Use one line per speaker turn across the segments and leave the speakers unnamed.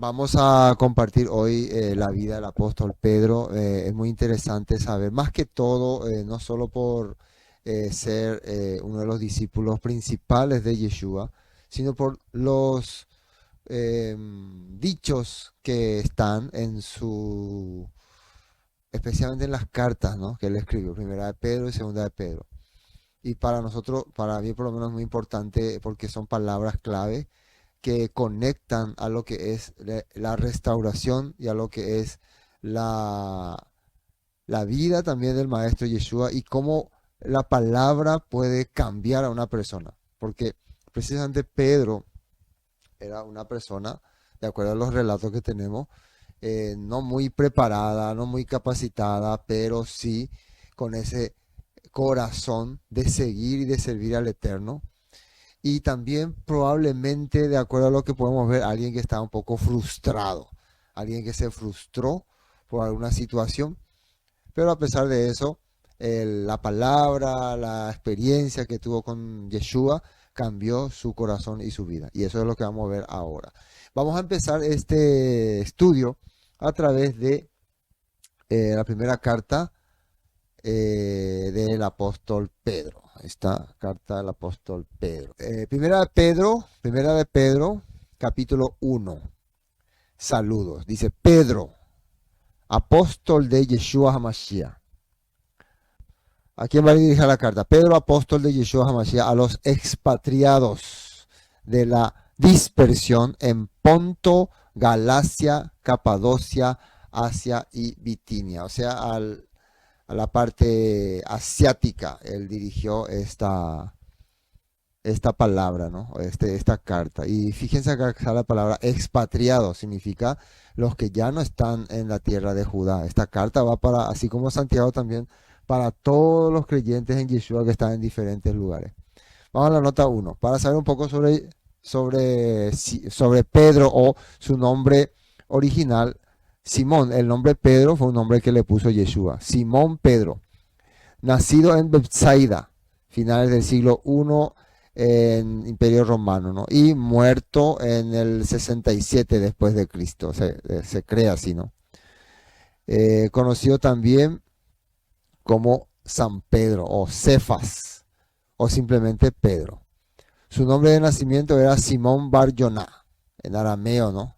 Vamos a compartir hoy la vida del apóstol Pedro. Es muy interesante saber, más que todo, no solo por ser uno de los discípulos principales de Yeshua, sino por los dichos que están en especialmente en las cartas, ¿no? Que él escribió, primera de Pedro y segunda de Pedro. Y para nosotros, para mí por lo menos, es muy importante porque son palabras clave que conectan a lo que es la restauración y a lo que es la, la vida también del Maestro Yeshua y cómo la palabra puede cambiar a una persona. Porque precisamente Pedro era una persona, de acuerdo a los relatos que tenemos, no muy preparada, no muy capacitada, pero sí con ese corazón de seguir y de servir al Eterno. Y también probablemente, de acuerdo a lo que podemos ver, alguien que está un poco frustrado, alguien que se frustró por alguna situación, pero a pesar de eso, la palabra, la experiencia que tuvo con Yeshua cambió su corazón y su vida. Y eso es lo que vamos a ver ahora. Vamos a empezar este estudio a través de la primera carta del apóstol Pedro. Esta carta del apóstol Pedro. Primera de Pedro, capítulo 1. Saludos. Dice Pedro, apóstol de Yeshua HaMashiach. ¿A quién va a dirigir la carta? Pedro, apóstol de Yeshua HaMashiach, a los expatriados de la dispersión en Ponto, Galacia, Capadocia, Asia y Bitinia. O sea, a la parte asiática, él dirigió esta palabra, ¿no? Esta carta. Y fíjense acá está la palabra expatriado, significa los que ya no están en la tierra de Judá. Esta carta va para, así como Santiago también, para todos los creyentes en Yeshua que están en diferentes lugares. Vamos a la nota 1, para saber un poco sobre Pedro o su nombre original. Simón, el nombre Pedro fue un nombre que le puso Yeshua. Simón Pedro, nacido en Bethsaida, finales del siglo I en Imperio Romano, ¿no? Y muerto en el 67 después de Cristo, se cree así, ¿no? Conocido también como San Pedro o Cefas o simplemente Pedro. Su nombre de nacimiento era Simón Bar Joná, en arameo, ¿no?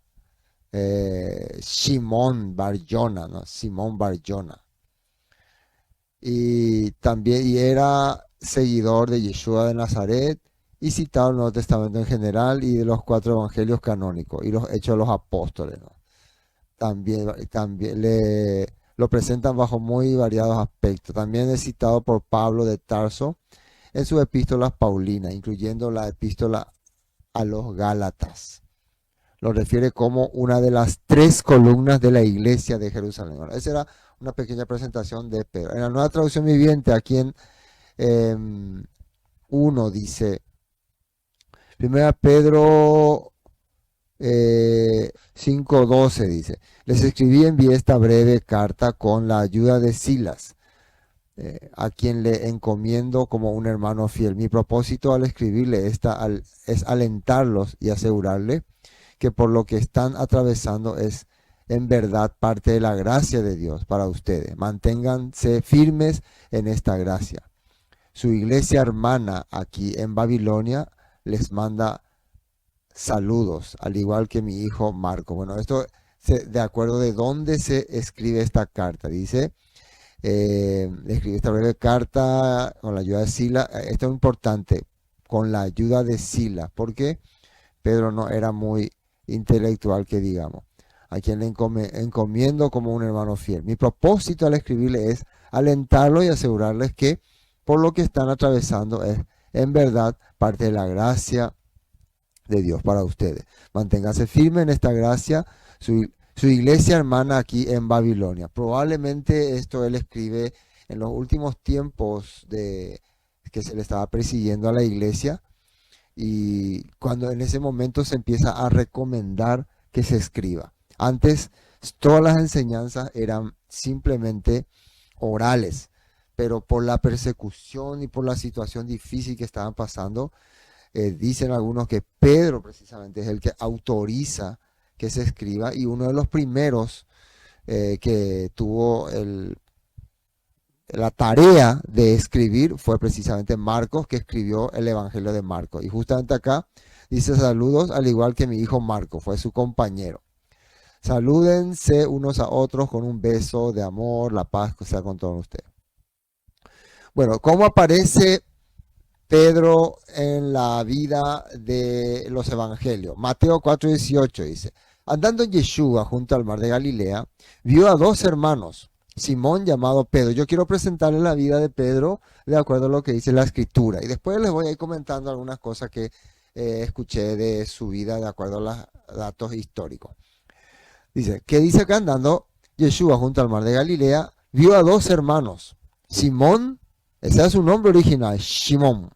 Shimón Bar Jona, ¿no? Simón Bar Jona. Y también era seguidor de Yeshua de Nazaret y citado en el Nuevo Testamento en general y de los 4 evangelios canónicos y los Hechos de los Apóstoles, ¿no? También lo presentan bajo muy variados aspectos. También es citado por Pablo de Tarso en sus epístolas paulinas, incluyendo la epístola a los Gálatas. Lo refiere como una de las 3 columnas de la iglesia de Jerusalén. Bueno, esa era una pequeña presentación de Pedro. En la nueva traducción viviente, aquí en 1 dice, primera Pedro 5:12 dice, les escribí y envié esta breve carta con la ayuda de Silas, a quien le encomiendo como un hermano fiel. Mi propósito al escribirle es alentarlos y asegurarle que por lo que están atravesando es en verdad parte de la gracia de Dios para ustedes. Manténganse firmes en esta gracia. Su iglesia hermana aquí en Babilonia les manda saludos, al igual que mi hijo Marco. Bueno, esto de acuerdo de dónde se escribe esta carta. Dice, escribe esta breve carta con la ayuda de Sila. Esto es importante, con la ayuda de Sila, porque Pedro no era muy intelectual, que digamos, a quien le encomiendo como un hermano fiel. Mi propósito al escribirle es alentarlo y asegurarles que por lo que están atravesando es en verdad parte de la gracia de Dios para ustedes. Manténganse firmes en esta gracia. Su iglesia hermana aquí en Babilonia. Probablemente esto él escribe en los últimos tiempos de que se le estaba persiguiendo a la iglesia, y cuando en ese momento se empieza a recomendar que se escriba. Antes todas las enseñanzas eran simplemente orales, pero por la persecución y por la situación difícil que estaban pasando, dicen algunos que Pedro precisamente es el que autoriza que se escriba, y uno de los primeros que tuvo la tarea de escribir fue precisamente Marcos, que escribió el Evangelio de Marcos. Y justamente acá dice saludos, al igual que mi hijo Marcos, fue su compañero. Salúdense unos a otros con un beso de amor, la paz que sea con todos ustedes. Bueno, ¿cómo aparece Pedro en la vida de los evangelios? Mateo 4:18 dice, andando Yeshua junto al mar de Galilea, vio a dos hermanos, Simón llamado Pedro. Yo quiero presentarles la vida de Pedro de acuerdo a lo que dice la escritura. Y después les voy a ir comentando algunas cosas que escuché de su vida de acuerdo a los datos históricos. Dice, que dice que andando Yeshua junto al mar de Galilea, vio a dos hermanos, Simón, ese es su nombre original, Shimón,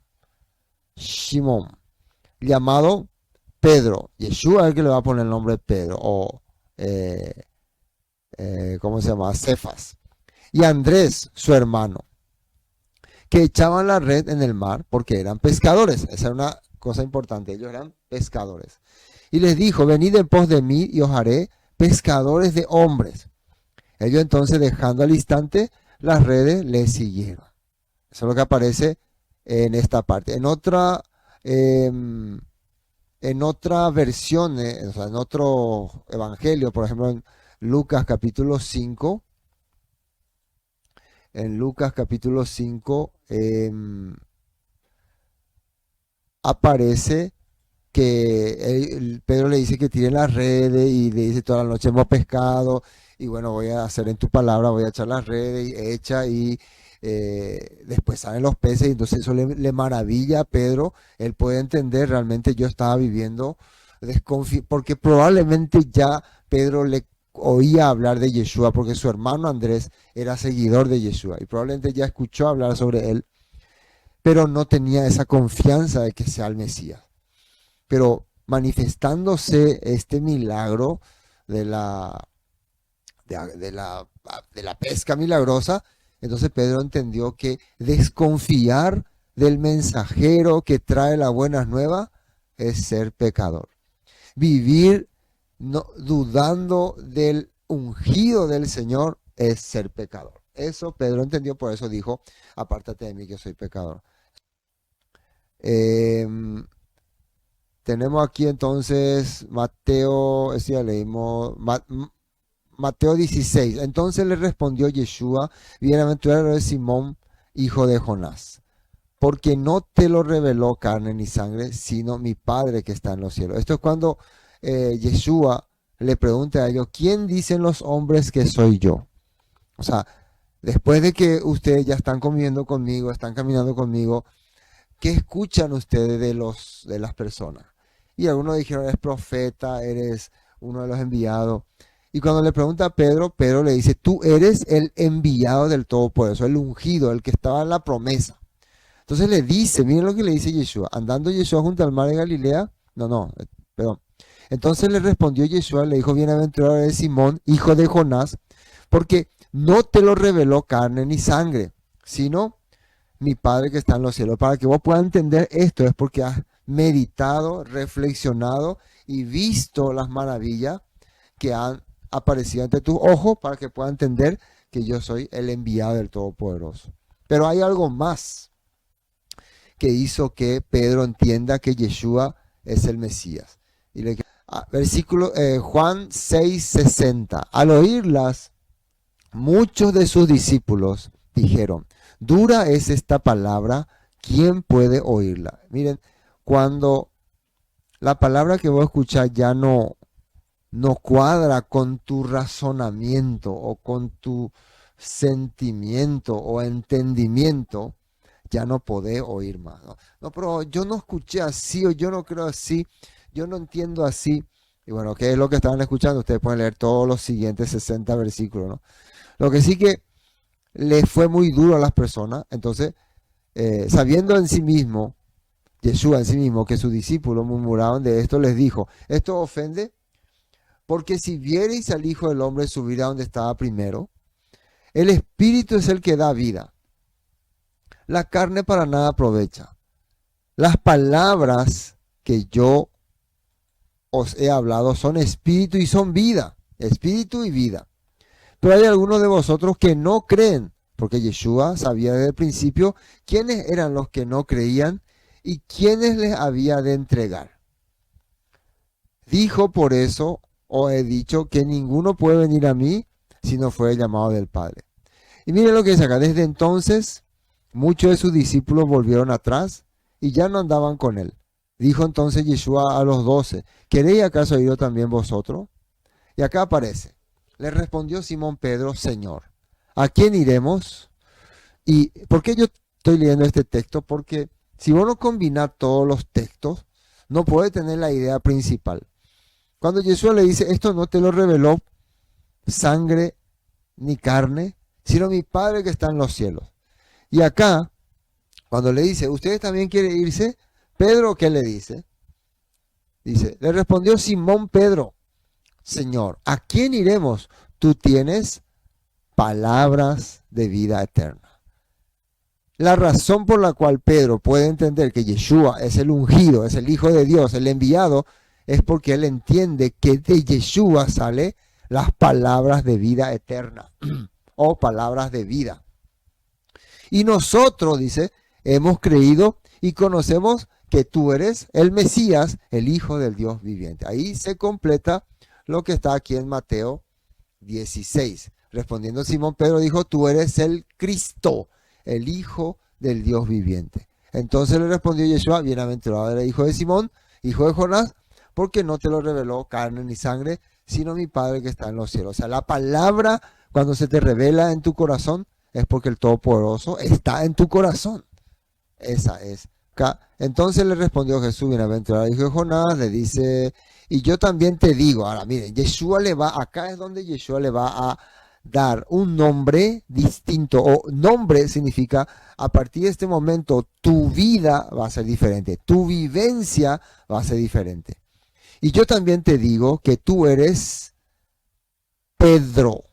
llamado Pedro. Yeshua es el que le va a poner el nombre de Pedro, o ¿cómo se llama? Cefas. Y Andrés, su hermano, que echaban la red en el mar porque eran pescadores. Esa era una cosa importante, ellos eran pescadores. Y les dijo, venid en pos de mí y os haré pescadores de hombres. Ellos entonces, dejando al instante las redes, le siguieron. Eso es lo que aparece en esta parte. En otra versión, o sea, en otro evangelio, por ejemplo, en Lucas capítulo 5, aparece que Pedro le dice que tire las redes y le dice toda la noche hemos pescado y bueno, voy a hacer en tu palabra, voy a echar las redes y echa y después salen los peces y entonces eso le maravilla a Pedro. Él puede entender, realmente yo estaba viviendo porque probablemente ya Pedro le oía hablar de Yeshua porque su hermano Andrés era seguidor de Yeshua y probablemente ya escuchó hablar sobre él, pero no tenía esa confianza de que sea el Mesías. Pero manifestándose este milagro de la, de la pesca milagrosa, entonces Pedro entendió que desconfiar del mensajero que trae las buenas nuevas es ser pecador. Vivir dudando del ungido del Señor es ser pecador. Eso Pedro entendió, por eso dijo, apártate de mí que soy pecador. Tenemos aquí entonces Mateo, ya leímos, Mateo 16. Entonces le respondió Yeshua, bienaventurado es Simón, hijo de Jonás, porque no te lo reveló carne ni sangre, sino mi Padre que está en los cielos. Esto es cuando Yeshua le pregunta a ellos, ¿quién dicen los hombres que soy yo? O sea, después de que ustedes ya están conviviendo conmigo, están caminando conmigo, ¿qué escuchan ustedes de las personas? Y algunos dijeron, eres profeta, eres uno de los enviados. Y cuando le pregunta a Pedro, Pedro le dice, tú eres el enviado del Todopoderoso, el ungido, el que estaba en la promesa. Entonces le dice, miren lo que le dice Yeshua, andando Yeshua junto al mar de Galilea, perdón. Entonces le respondió Yeshua, le dijo, bienaventurado eres Simón, hijo de Jonás, porque no te lo reveló carne ni sangre, sino mi Padre que está en los cielos. Para que vos puedas entender esto es porque has meditado, reflexionado y visto las maravillas que han aparecido ante tus ojos para que puedas entender que yo soy el enviado del Todopoderoso. Pero hay algo más que hizo que Pedro entienda que Yeshua es el Mesías. Versículo Juan 6:60. Al oírlas, muchos de sus discípulos dijeron, dura es esta palabra, ¿quién puede oírla? Miren, cuando la palabra que vos escuchás ya no cuadra con tu razonamiento o con tu sentimiento o entendimiento, ya no podés oír más. No, pero yo no escuché así o yo no creo así, yo no entiendo así. Y bueno, ¿qué es lo que estaban escuchando? Ustedes pueden leer todos los siguientes 60 versículos, ¿no? Lo que sí que les fue muy duro a las personas, entonces, sabiendo en sí mismo, Yeshua en sí mismo, que sus discípulos murmuraban de esto, les dijo, esto ofende, porque si viereis al Hijo del Hombre subir a donde estaba primero, el Espíritu es el que da vida. La carne para nada aprovecha. Las palabras que yo os he hablado son espíritu y son vida, espíritu y vida. Pero hay algunos de vosotros que no creen, porque Yeshua sabía desde el principio quiénes eran los que no creían y quiénes les había de entregar. Dijo: por eso os he dicho que ninguno puede venir a mí si no fuere llamado del Padre. Y miren lo que dice acá: desde entonces muchos de sus discípulos volvieron atrás y ya no andaban con él. Dijo entonces Yeshua a los 12: ¿queréis acaso ir también vosotros? Y acá aparece: le respondió Simón Pedro: Señor, ¿a quién iremos? ¿Y por qué yo estoy leyendo este texto? Porque si vos no combinás todos los textos, no puedes tener la idea principal. Cuando Yeshua le dice: esto no te lo reveló sangre ni carne, sino mi Padre que está en los cielos. Y acá, cuando le dice: ¿ustedes también quieren irse? Pedro, ¿qué le dice? Dice: le respondió Simón Pedro: Señor, ¿a quién iremos? Tú tienes palabras de vida eterna. La razón por la cual Pedro puede entender que Yeshua es el ungido, es el Hijo de Dios, el enviado, es porque él entiende que de Yeshua sale las palabras de vida eterna o palabras de vida. Y nosotros, dice, hemos creído y conocemos que tú eres el Mesías, el Hijo del Dios viviente. Ahí se completa lo que está aquí en Mateo 16. Respondiendo Simón Pedro dijo: tú eres el Cristo, el Hijo del Dios viviente. Entonces le respondió Yeshua: bienaventurado eres hijo de Simón, hijo de Jonás, porque no te lo reveló carne ni sangre, sino mi Padre que está en los cielos. O sea, la palabra, cuando se te revela en tu corazón, es porque el Todopoderoso está en tu corazón. Esa es. Entonces le respondió Jesús: bienaventurado hijo de Jonás, le dice: y yo también te digo. Ahora miren, Yeshua le va, acá es donde Yeshua le va a dar un nombre distinto, o nombre significa: a partir de este momento tu vida va a ser diferente, tu vivencia va a ser diferente. Y yo también te digo que tú eres Pedro,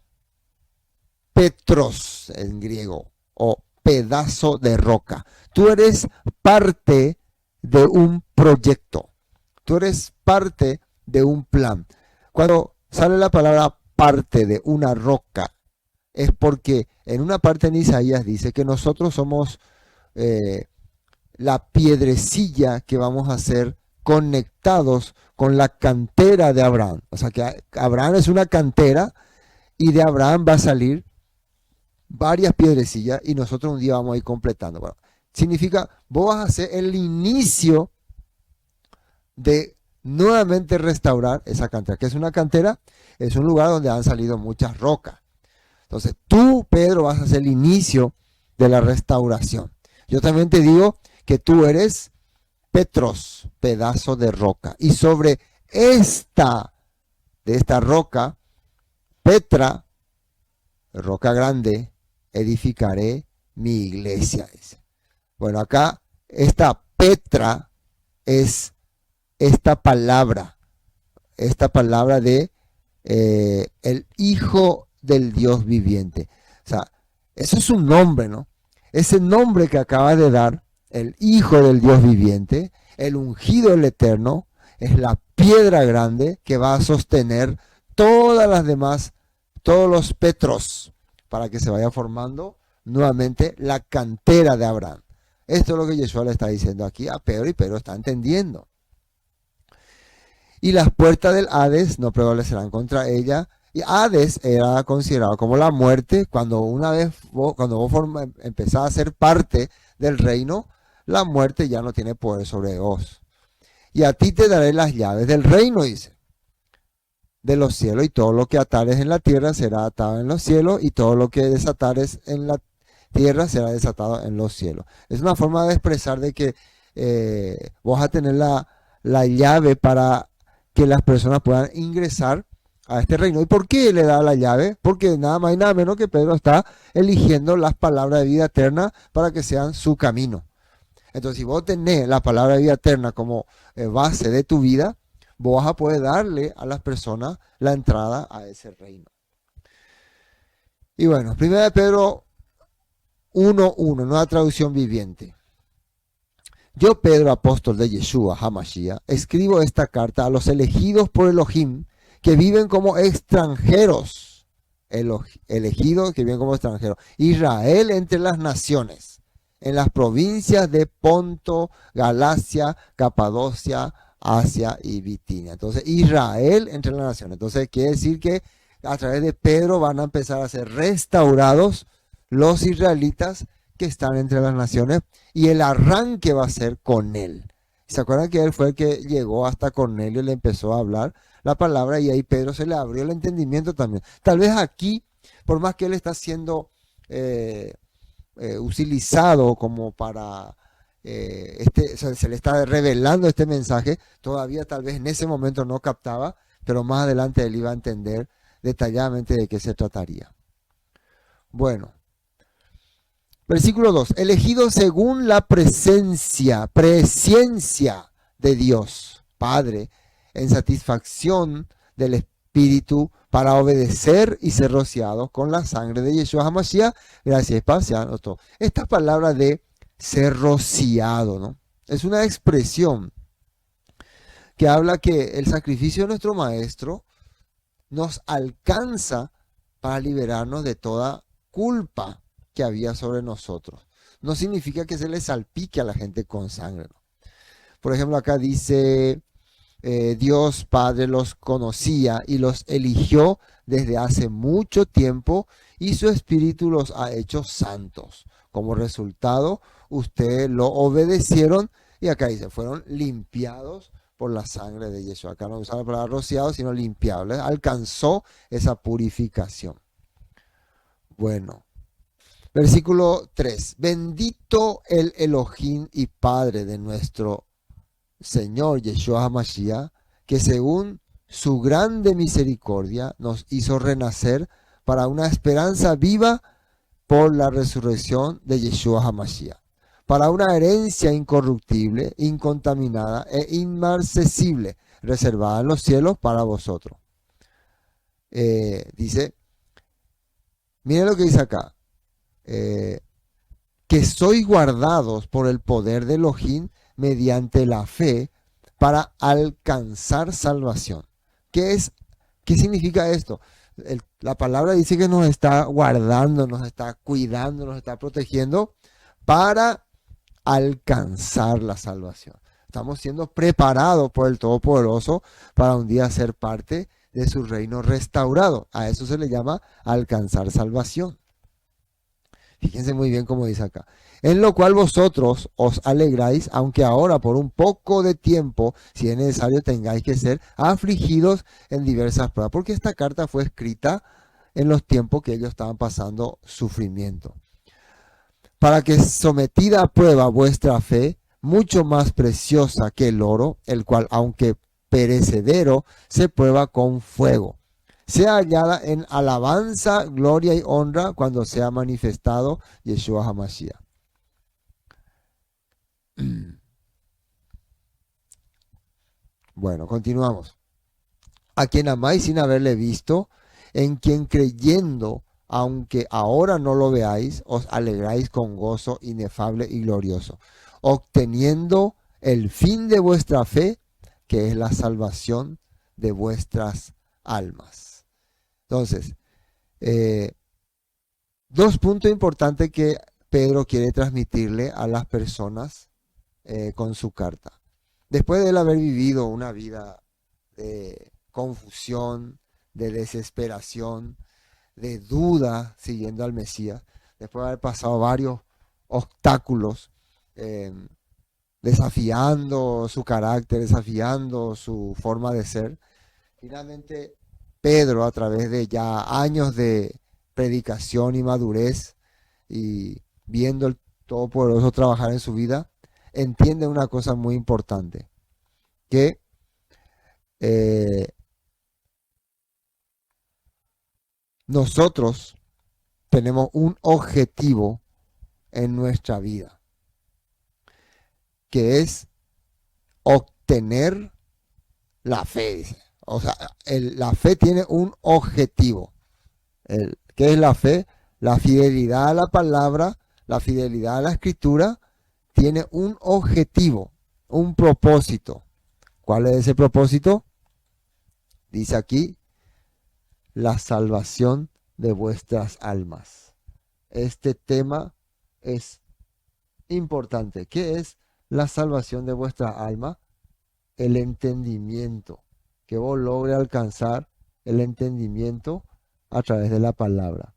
Petros en griego, o pedazo de roca. Tú eres parte de un proyecto, tú eres parte de un plan. Cuando sale la palabra parte de una roca, es porque en una parte en Isaías dice que nosotros somos la piedrecilla que vamos a ser conectados con la cantera de Abraham. O sea que Abraham es una cantera y de Abraham va a salir varias piedrecillas y nosotros un día vamos a ir completando. Bueno, significa, vos vas a ser el inicio de nuevamente restaurar esa cantera. ¿Qué es una cantera? Es un lugar donde han salido muchas rocas. Entonces tú, Pedro, vas a ser el inicio de la restauración. Yo también te digo que tú eres Petros, pedazo de roca. Y sobre esta roca, Petra, roca grande, edificaré mi iglesia. Dice. Bueno, acá esta Petra es esta palabra de el Hijo del Dios viviente. O sea, eso es un nombre, ¿no? Ese nombre que acaba de dar, el Hijo del Dios viviente, el ungido del Eterno, es la piedra grande que va a sostener todas las demás, todos los petros, para que se vaya formando nuevamente la cantera de Abraham. Esto es lo que Yeshua le está diciendo aquí a Pedro, y Pedro está entendiendo. Y las puertas del Hades no prevalecerán contra ella. Y Hades era considerado como la muerte. Cuando vos empezás a ser parte del reino, la muerte ya no tiene poder sobre vos. Y a ti te daré las llaves del reino, dice, de los cielos, y todo lo que atares en la tierra será atado en los cielos, y todo lo que desatares en la tierra será desatado en los cielos. Es una forma de expresar de que vos vas a tener la llave para que las personas puedan ingresar a este reino. ¿Y por qué le da la llave? Porque nada más y nada menos que Pedro está eligiendo las palabras de vida eterna para que sean su camino. Entonces, si vos tenés la palabra de vida eterna como base de tu vida, vos vas a poder darle a las personas la entrada a ese reino. Y bueno, 1 Pedro 1:1, nueva traducción viviente. Yo, Pedro, apóstol de Yeshua HaMashiach, escribo esta carta a los elegidos por Elohim que viven como extranjeros. Elegidos que viven como extranjeros. Israel entre las naciones, en las provincias de Ponto, Galacia, Capadocia, Asia y Bitinia. Entonces, Israel entre las naciones. Entonces, quiere decir que a través de Pedro van a empezar a ser restaurados los israelitas que están entre las naciones, y el arranque va a ser con él. ¿Se acuerdan que él fue el que llegó hasta Cornelio y le empezó a hablar la palabra, y ahí Pedro se le abrió el entendimiento también? Tal vez aquí, por más que él está siendo utilizado como para, se le está revelando este mensaje, todavía tal vez en ese momento no captaba, pero más adelante él iba a entender detalladamente de qué se trataría. Bueno. Versículo 2. Elegido según la presciencia de Dios, Padre, en satisfacción del Espíritu, para obedecer y ser rociados con la sangre de Yeshua HaMashiach, gracias espacial. Esta palabra de ser rociado, ¿no? Es una expresión que habla que el sacrificio de nuestro Maestro nos alcanza para liberarnos de toda culpa que había sobre nosotros. No significa que se le salpique a la gente con sangre, ¿no? Por ejemplo, acá dice, Dios Padre los conocía y los eligió desde hace mucho tiempo, y su Espíritu los ha hecho santos. Como resultado, ustedes lo obedecieron, y acá dice, fueron limpiados por la sangre de Yeshua. Acá no usa la palabra rociado, sino limpiado. ¿Les alcanzó esa purificación? Bueno. Versículo 3. Bendito el Elohim y Padre de nuestro Señor Yeshua HaMashiach, que según su grande misericordia nos hizo renacer para una esperanza viva por la resurrección de Yeshua HaMashiach, para una herencia incorruptible, incontaminada e inmarcesible, reservada en los cielos para vosotros. Dice, miren lo que dice acá. Que sois guardados por el poder de Elohim mediante la fe para alcanzar salvación. ¿Qué significa esto? La palabra dice que nos está guardando, nos está cuidando, nos está protegiendo para alcanzar la salvación. Estamos siendo preparados por el Todopoderoso para un día ser parte de su reino restaurado. A eso se le llama alcanzar salvación. Fíjense muy bien cómo dice acá. En lo cual vosotros os alegráis, aunque ahora por un poco de tiempo, si es necesario, tengáis que ser afligidos en diversas pruebas. Porque esta carta fue escrita en los tiempos que ellos estaban pasando sufrimiento. Para que sometida a prueba vuestra fe, mucho más preciosa que el oro, el cual aunque perecedero, se prueba con fuego, sea hallada en alabanza, gloria y honra cuando sea manifestado Yeshua HaMashiach. Bueno, continuamos. A quien amáis sin haberle visto, en quien creyendo, aunque ahora no lo veáis, os alegráis con gozo inefable y glorioso, obteniendo el fin de vuestra fe, que es la salvación de vuestras almas. Entonces, dos puntos importantes que Pedro quiere transmitirle a las personas con su carta. Después de él haber vivido una vida de confusión, de desesperación, de duda siguiendo al Mesías, después de haber pasado varios obstáculos, desafiando su carácter, desafiando su forma de ser, finalmente Pedro, a través de ya años de predicación y madurez y viendo el Todopoderoso trabajar en su vida, entiende una cosa muy importante, que nosotros tenemos un objetivo en nuestra vida, que es obtener la fe, dice. O sea, la fe tiene un objetivo. ¿Qué es la fe? La fidelidad a la palabra, la fidelidad a la escritura, tiene un objetivo, un propósito. ¿Cuál es ese propósito? Dice aquí, la salvación de vuestras almas. Este tema es importante. ¿Qué es la salvación de vuestra alma? El entendimiento. Que vos logres alcanzar el entendimiento a través de la palabra.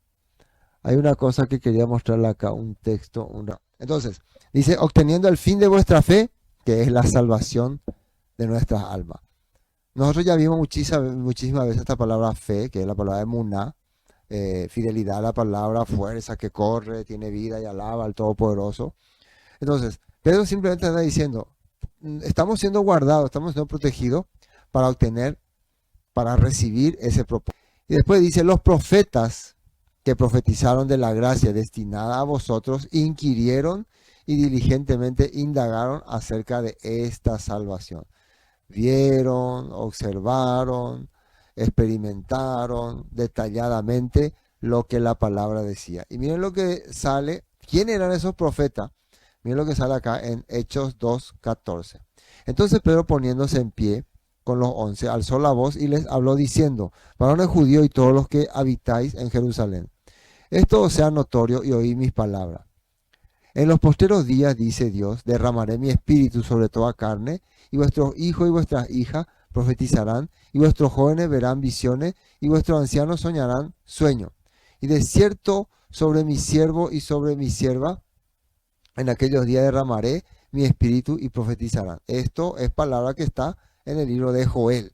Hay una cosa que quería mostrarle acá, un texto. Entonces, dice, obteniendo el fin de vuestra fe, que es la salvación de nuestras almas. Nosotros ya vimos muchísimas veces esta palabra fe, que es la palabra emuná, fidelidad a la palabra, fuerza que corre, tiene vida y alaba al Todopoderoso. Entonces, Pedro simplemente está diciendo, estamos siendo guardados, estamos siendo protegidos para obtener, para recibir ese propósito. Y después dice, los profetas que profetizaron de la gracia destinada a vosotros, inquirieron y diligentemente indagaron acerca de esta salvación. Vieron, observaron, experimentaron detalladamente lo que la palabra decía. Y miren lo que sale, ¿quién eran esos profetas? Miren lo que sale acá en Hechos 2:14. Entonces Pedro, poniéndose en pie con los 11, alzó la voz y les habló diciendo, varones judíos y todos los que habitáis en Jerusalén, esto os sea notorio y oíd mis palabras. En los posteros días, dice Dios, derramaré mi espíritu sobre toda carne, y vuestros hijos y vuestras hijas profetizarán, y vuestros jóvenes verán visiones, y vuestros ancianos soñarán sueños. Y de cierto sobre mi siervo y sobre mi sierva, en aquellos días derramaré mi espíritu y profetizarán. Esto es palabra que está en el libro de Joel.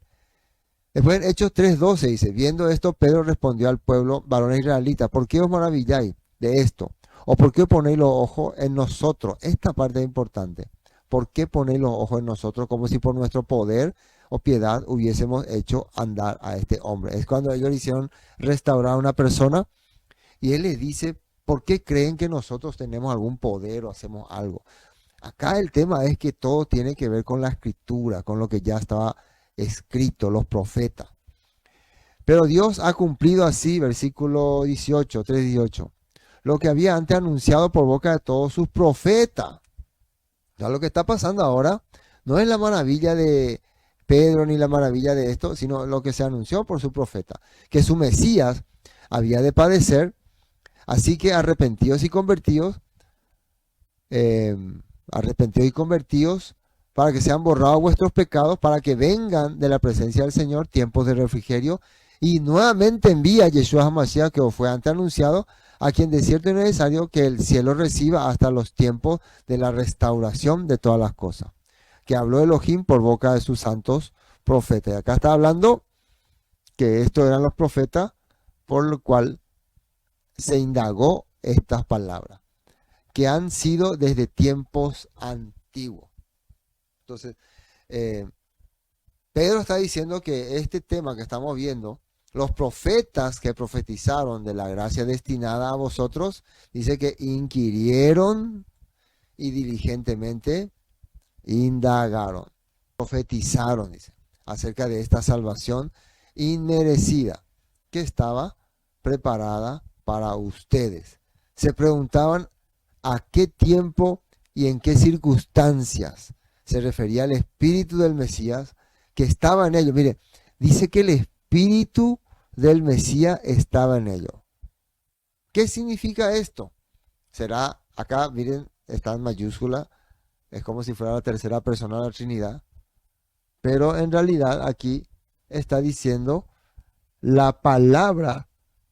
Después en Hechos 3:12 dice, viendo esto, Pedro respondió al pueblo, varones israelitas, ¿por qué os maravilláis de esto? ¿O por qué ponéis los ojos en nosotros? Esta parte es importante. ¿Por qué ponéis los ojos en nosotros como si por nuestro poder o piedad hubiésemos hecho andar a este hombre? Es cuando ellos le hicieron restaurar a una persona y él les dice, ¿por qué creen que nosotros tenemos algún poder o hacemos algo? Acá el tema es que todo tiene que ver con la escritura, con lo que ya estaba escrito, los profetas. Pero Dios ha cumplido así, versículo 18, 3:18, lo que había antes anunciado por boca de todos sus profetas. Ya lo que está pasando ahora no es la maravilla de Pedro ni la maravilla de esto, sino lo que se anunció por su profeta, que su Mesías había de padecer, así que arrepentidos y convertidos para que sean borrados vuestros pecados, para que vengan de la presencia del Señor tiempos de refrigerio, y nuevamente envía a Yeshua HaMashiach, que os fue antes anunciado, a quien de cierto es necesario que el cielo reciba hasta los tiempos de la restauración de todas las cosas, que habló Elohim por boca de sus santos profetas. Y acá está hablando que estos eran los profetas por lo cual se indagó estas palabras, que han sido desde tiempos antiguos. Entonces, Pedro está diciendo que este tema que estamos viendo, los profetas que profetizaron de la gracia destinada a vosotros, dice que inquirieron y diligentemente indagaron, profetizaron, dice, acerca de esta salvación inmerecida que estaba preparada para ustedes. Se preguntaban a qué tiempo y en qué circunstancias se refería al espíritu del Mesías que estaba en ellos. Mire, dice que el espíritu del Mesías estaba en ellos. ¿Qué significa esto? Será, acá miren, está en mayúscula, es como si fuera la tercera persona de la Trinidad, pero en realidad aquí está diciendo la palabra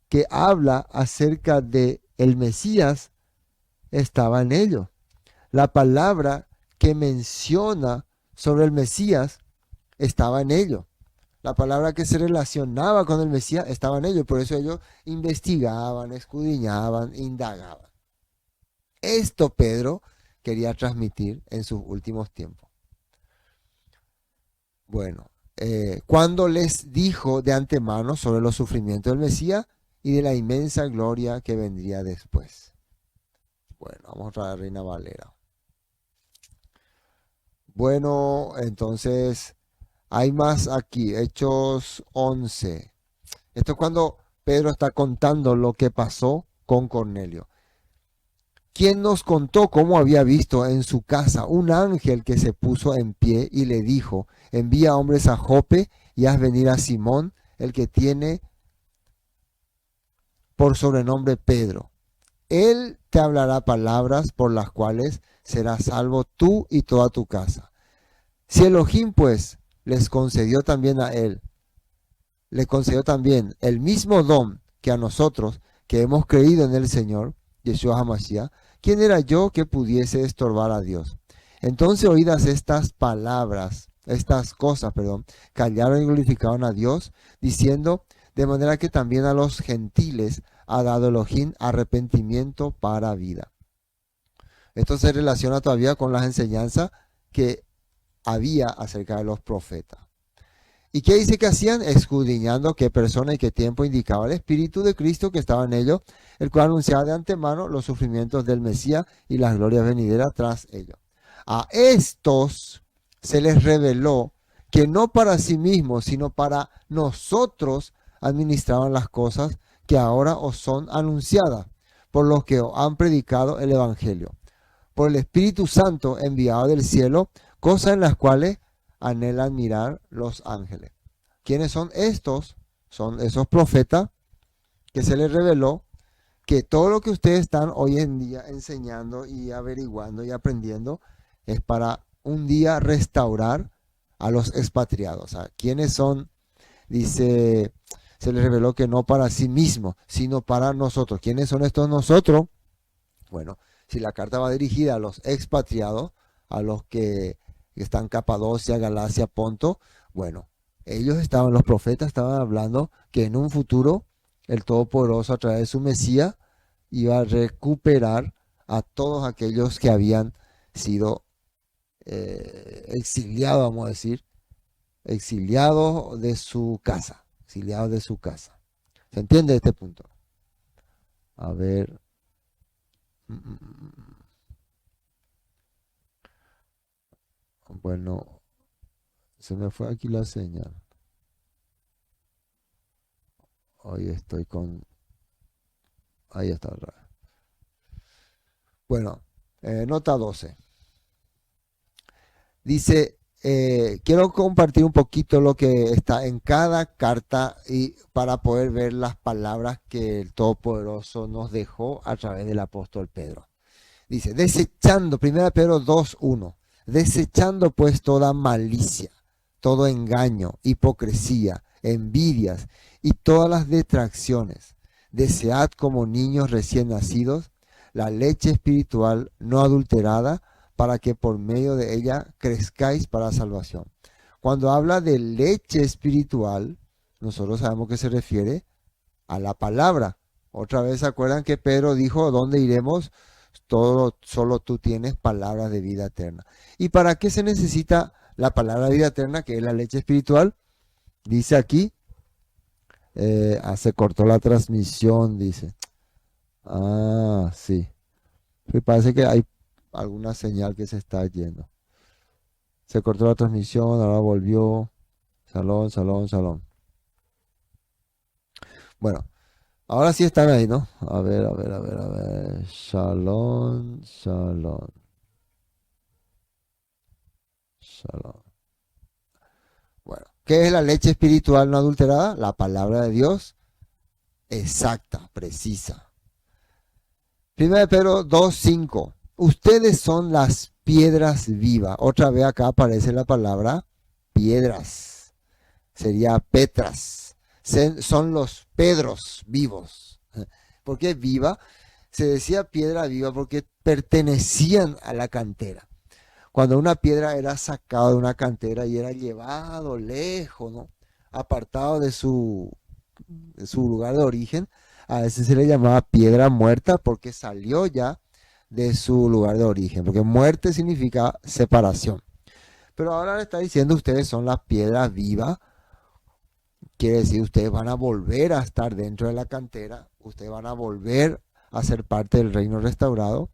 que habla acerca de el Mesías estaba en ellos. La palabra que menciona sobre el Mesías estaba en ellos. La palabra que se relacionaba con el Mesías estaba en ellos. Por eso ellos investigaban, escudriñaban, indagaban. Esto Pedro quería transmitir en sus últimos tiempos. Bueno, cuando les dijo de antemano sobre los sufrimientos del Mesías y de la inmensa gloria que vendría después. Bueno, vamos a traer a Reina Valera. Bueno, entonces hay más aquí, Hechos 11. Esto es cuando Pedro está contando lo que pasó con Cornelio. quien nos contó cómo había visto en su casa un ángel que se puso en pie y le dijo, envía hombres a Jope y haz venir a Simón, el que tiene por sobrenombre Pedro. Él te hablará palabras por las cuales serás salvo tú y toda tu casa. Si Elohim pues les concedió también a él, le concedió también el mismo don que a nosotros que hemos creído en el Señor, Yeshua HaMashiach, ¿quién era yo que pudiese estorbar a Dios? Entonces oídas estas palabras, estas cosas, callaron y glorificaron a Dios, diciendo, de manera que también a los gentiles ha dado Elohim arrepentimiento para vida. Esto se relaciona todavía con las enseñanzas que había acerca de los profetas. ¿Y qué dice que hacían? Escudriñando qué persona y qué tiempo indicaba el Espíritu de Cristo que estaba en ellos, el cual anunciaba de antemano los sufrimientos del Mesías y las glorias venideras tras ellos. A estos se les reveló que no para sí mismos, sino para nosotros administraban las cosas que ahora os son anunciadas, por los que os han predicado el Evangelio, por el Espíritu Santo enviado del cielo, cosas en las cuales anhelan mirar los ángeles. ¿Quiénes son estos? Son esos profetas que se les reveló que todo lo que ustedes están hoy en día enseñando y averiguando y aprendiendo es para un día restaurar a los expatriados. ¿Quiénes son? Dice, se les reveló que no para sí mismos, sino para nosotros. ¿Quiénes son estos nosotros? Bueno, si la carta va dirigida a los expatriados, a los que están en Capadocia, Galacia, Ponto, bueno, los profetas estaban hablando que en un futuro el Todopoderoso a través de su Mesías iba a recuperar a todos aquellos que habían sido exiliados, vamos a decir, exiliados de su casa, exiliados de su casa. ¿Se entiende este punto? A ver. Bueno, se me fue aquí la señal. Hoy estoy con... Ahí está. Bueno, nota 12. Dice, quiero compartir un poquito lo que está en cada carta y para poder ver las palabras que el Todopoderoso nos dejó a través del apóstol Pedro. Dice, desechando, 1 Pedro 2:1, desechando pues toda malicia, todo engaño, hipocresía, envidias y todas las detracciones. Desead como niños recién nacidos la leche espiritual no adulterada, para que por medio de ella crezcáis para salvación. Cuando habla de leche espiritual, nosotros sabemos que se refiere a la palabra. Otra vez se acuerdan que Pedro dijo, ¿dónde iremos? Solo tú tienes palabras de vida eterna. ¿Y para qué se necesita la palabra de vida eterna, que es la leche espiritual? Dice aquí, se cortó la transmisión, dice. Sí. Me parece que hay alguna señal que se está yendo. Se cortó la transmisión, ahora volvió. Salón. Bueno, ahora sí están ahí, ¿no? A ver. Shalom. Bueno, ¿qué es la leche espiritual no adulterada? La palabra de Dios exacta, precisa. 1 Pedro 2:5. Ustedes son las piedras vivas. Otra vez acá aparece la palabra piedras. Sería petras. Son los pedros vivos. ¿Por qué viva? Se decía piedra viva porque pertenecían a la cantera. Cuando una piedra era sacada de una cantera y era llevado lejos, ¿no? Apartado de su lugar de origen, a veces se le llamaba piedra muerta porque salió ya de su lugar de origen, porque muerte significa separación. Pero ahora le está diciendo, ustedes son las piedras vivas, quiere decir, ustedes van a volver a estar dentro de la cantera, ustedes van a volver a ser parte del reino restaurado,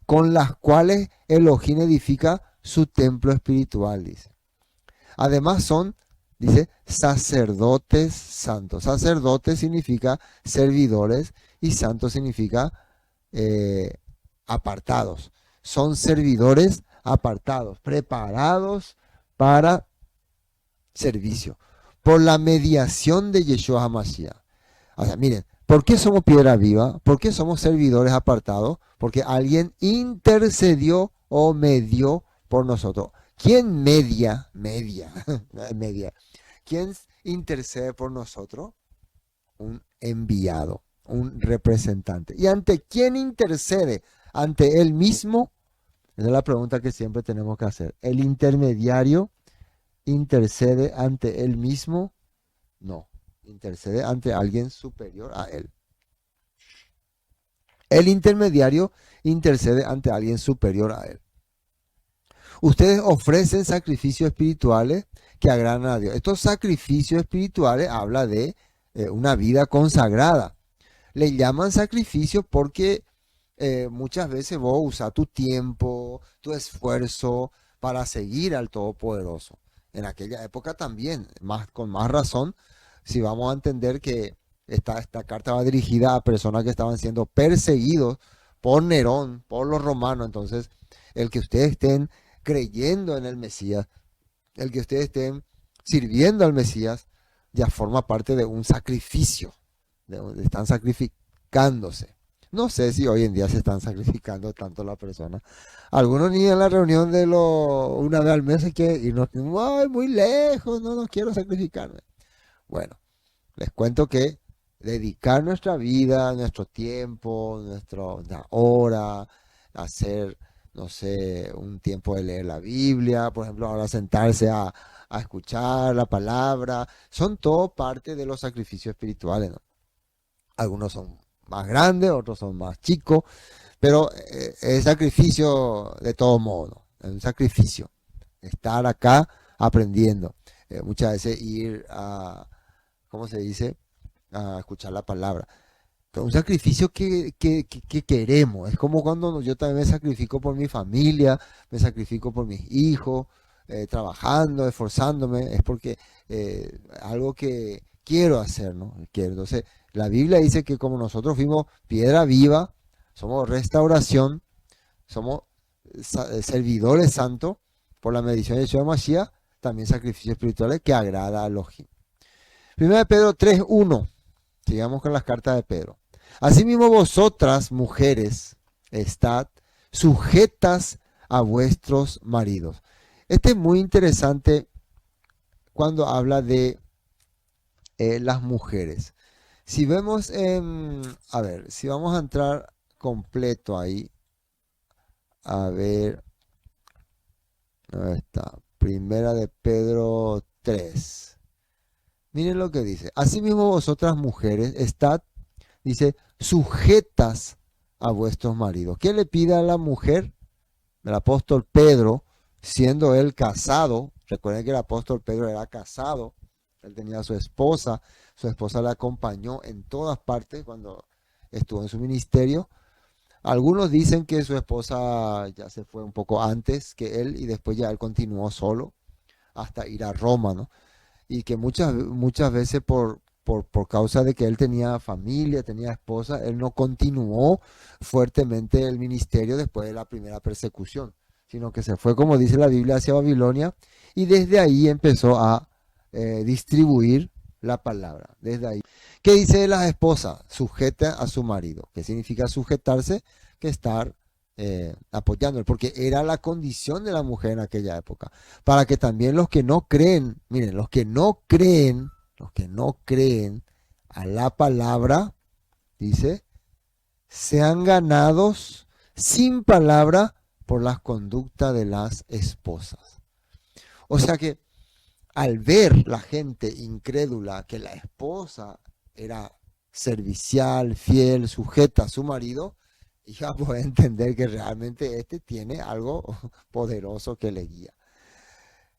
con las cuales Elohim edifica su templo espiritual, dice. Además son, dice, sacerdotes santos. Sacerdotes significa servidores y santo significa apartados. Son servidores apartados, preparados para servicio. Por la mediación de Yeshua HaMashiach. O sea, miren, ¿por qué somos piedra viva? ¿Por qué somos servidores apartados? Porque alguien intercedió o medió por nosotros. ¿Quién media? Media. ¿Quién intercede por nosotros? Un enviado, un representante. ¿Y ante quién intercede? ¿Ante él mismo? Esa es la pregunta que siempre tenemos que hacer. ¿El intermediario intercede ante él mismo? No, intercede ante alguien superior a él. El intermediario intercede ante alguien superior a él. Ustedes ofrecen sacrificios espirituales que agradan a Dios. Estos sacrificios espirituales habla de una vida consagrada. Le llaman sacrificio porque muchas veces vos usas tu tiempo, tu esfuerzo para seguir al Todopoderoso. En aquella época también, con más razón, si vamos a entender que esta carta va dirigida a personas que estaban siendo perseguidos por Nerón, por los romanos. Entonces, el que ustedes estén creyendo en el Mesías, el que ustedes estén sirviendo al Mesías, ya forma parte de un sacrificio. Están sacrificándose. No sé si hoy en día se están sacrificando tanto la persona. Algunos ni en la reunión de una vez al mes hay que irnos, ay, muy lejos, no quiero sacrificarme. Bueno, les cuento que dedicar nuestra vida, nuestro tiempo, nuestra hora, hacer, no sé, un tiempo de leer la Biblia, por ejemplo, ahora sentarse a escuchar la palabra, son todo parte de los sacrificios espirituales, ¿no? Algunos son más grandes, otros son más chicos, pero es sacrificio de todo modo, es un sacrificio. Estar acá aprendiendo. Muchas veces ir a, ¿cómo se dice? A escuchar la palabra. Pero un sacrificio que queremos. Es como cuando yo también me sacrifico por mi familia, me sacrifico por mis hijos, trabajando, esforzándome. Es porque algo que quiero hacer, ¿no? Entonces, la Biblia dice que como nosotros fuimos piedra viva, somos restauración, somos servidores santos, por la medición de Yeshua Mashiach, también sacrificios espirituales que agrada a Elohim. 1 Pedro 3:1. Sigamos con las cartas de Pedro. Asimismo vosotras, mujeres, estad sujetas a vuestros maridos. Este es muy interesante cuando habla de las mujeres. Si vemos a ver, si vamos a entrar completo ahí, a ver, ¿dónde está? Primera de Pedro 3. Miren lo que dice. Asimismo vosotras mujeres, estad, dice, sujetas a vuestros maridos. ¿Qué le pide a la mujer? El apóstol Pedro, siendo él casado, recuerden que el apóstol Pedro era casado, él tenía a su esposa le acompañó en todas partes cuando estuvo en su ministerio. Algunos dicen que su esposa ya se fue un poco antes que él y después ya él continuó solo hasta ir a Roma, ¿no? Y que muchas veces por causa de que él tenía familia, tenía esposa, él no continuó fuertemente el ministerio después de la primera persecución, sino que se fue, como dice la Biblia, hacia Babilonia y desde ahí empezó a distribuir la palabra. Desde ahí. ¿Qué dice de las esposas? Sujeta a su marido. ¿Qué significa sujetarse? Que estar apoyándole, porque era la condición de la mujer en aquella época. Para que también los que no creen, miren, los que no creen a la palabra, dice, sean ganados sin palabra por las conductas de las esposas. O sea que al ver la gente incrédula que la esposa era servicial, fiel, sujeta a su marido, ya puede entender que realmente este tiene algo poderoso que le guía.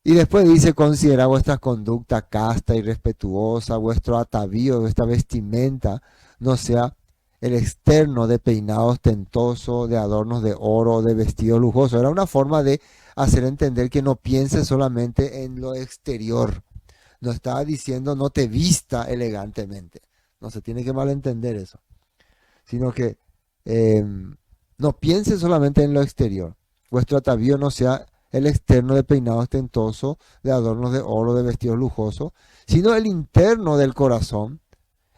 Y después dice, considera vuestra conducta casta y respetuosa, vuestro atavío, vuestra vestimenta, no sea el externo de peinados ostentosos, de adornos de oro, de vestido lujoso. Era una forma de hacer entender que no piense solamente en lo exterior. No estaba diciendo no te vista elegantemente. No se tiene que malentender eso. Sino que No piense solamente en lo exterior. Vuestro atavío no sea el externo de peinado ostentoso, de adornos de oro, de vestidos lujosos, sino el interno del corazón,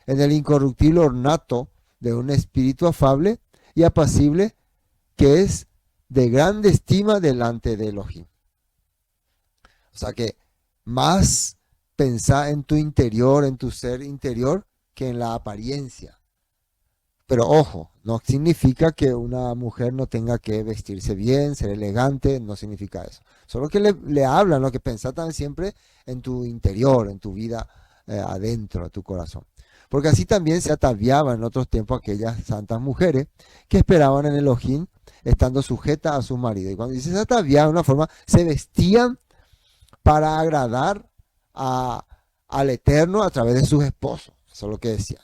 en el incorruptible ornato de un espíritu afable y apacible, que es de grande estima delante de Elohim. O sea que más pensá en tu interior, en tu ser interior, que en la apariencia. Pero ojo, no significa que una mujer no tenga que vestirse bien, ser elegante, no significa eso. Solo que le hablan, lo que pensá también siempre en tu interior, en tu vida adentro, de tu corazón. Porque así también se ataviaban en otros tiempos aquellas santas mujeres que esperaban en Elohim estando sujetas a su marido. Y cuando dice se ataviaban de una forma, se vestían para agradar al Eterno a través de sus esposos. Eso es lo que decía.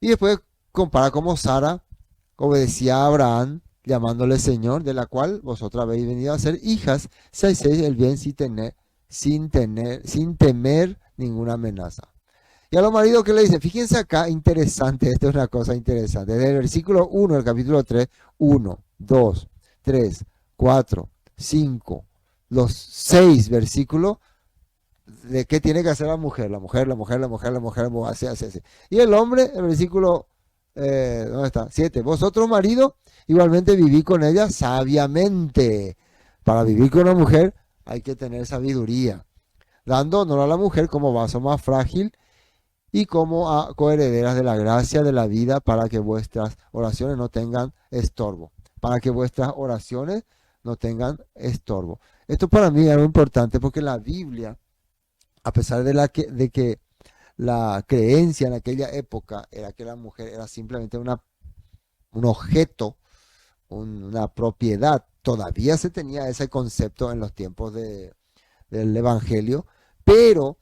Y después compara cómo Sara obedecía a Abraham, llamándole Señor, de la cual vosotras habéis venido a ser hijas, si hacéis el bien sin temer ninguna amenaza. Y a los maridos que le dicen, fíjense acá, interesante, esto es una cosa interesante. Desde el versículo 1 del capítulo 3, 1, 2, 3, 4, 5, los 6 versículos de qué tiene que hacer la mujer, así, así, así. Y el hombre, el versículo, ¿dónde está? 7. Vosotros, maridos, igualmente viví con ella sabiamente. Para vivir con una mujer hay que tener sabiduría, dando honor a la mujer como vaso más frágil y como a coherederas de la gracia de la vida, para que vuestras oraciones no tengan estorbo. Para que vuestras oraciones no tengan estorbo. Esto para mí es algo importante porque la Biblia, a pesar de que la creencia en aquella época era que la mujer era simplemente un objeto, una propiedad, todavía se tenía ese concepto en los tiempos del Evangelio, pero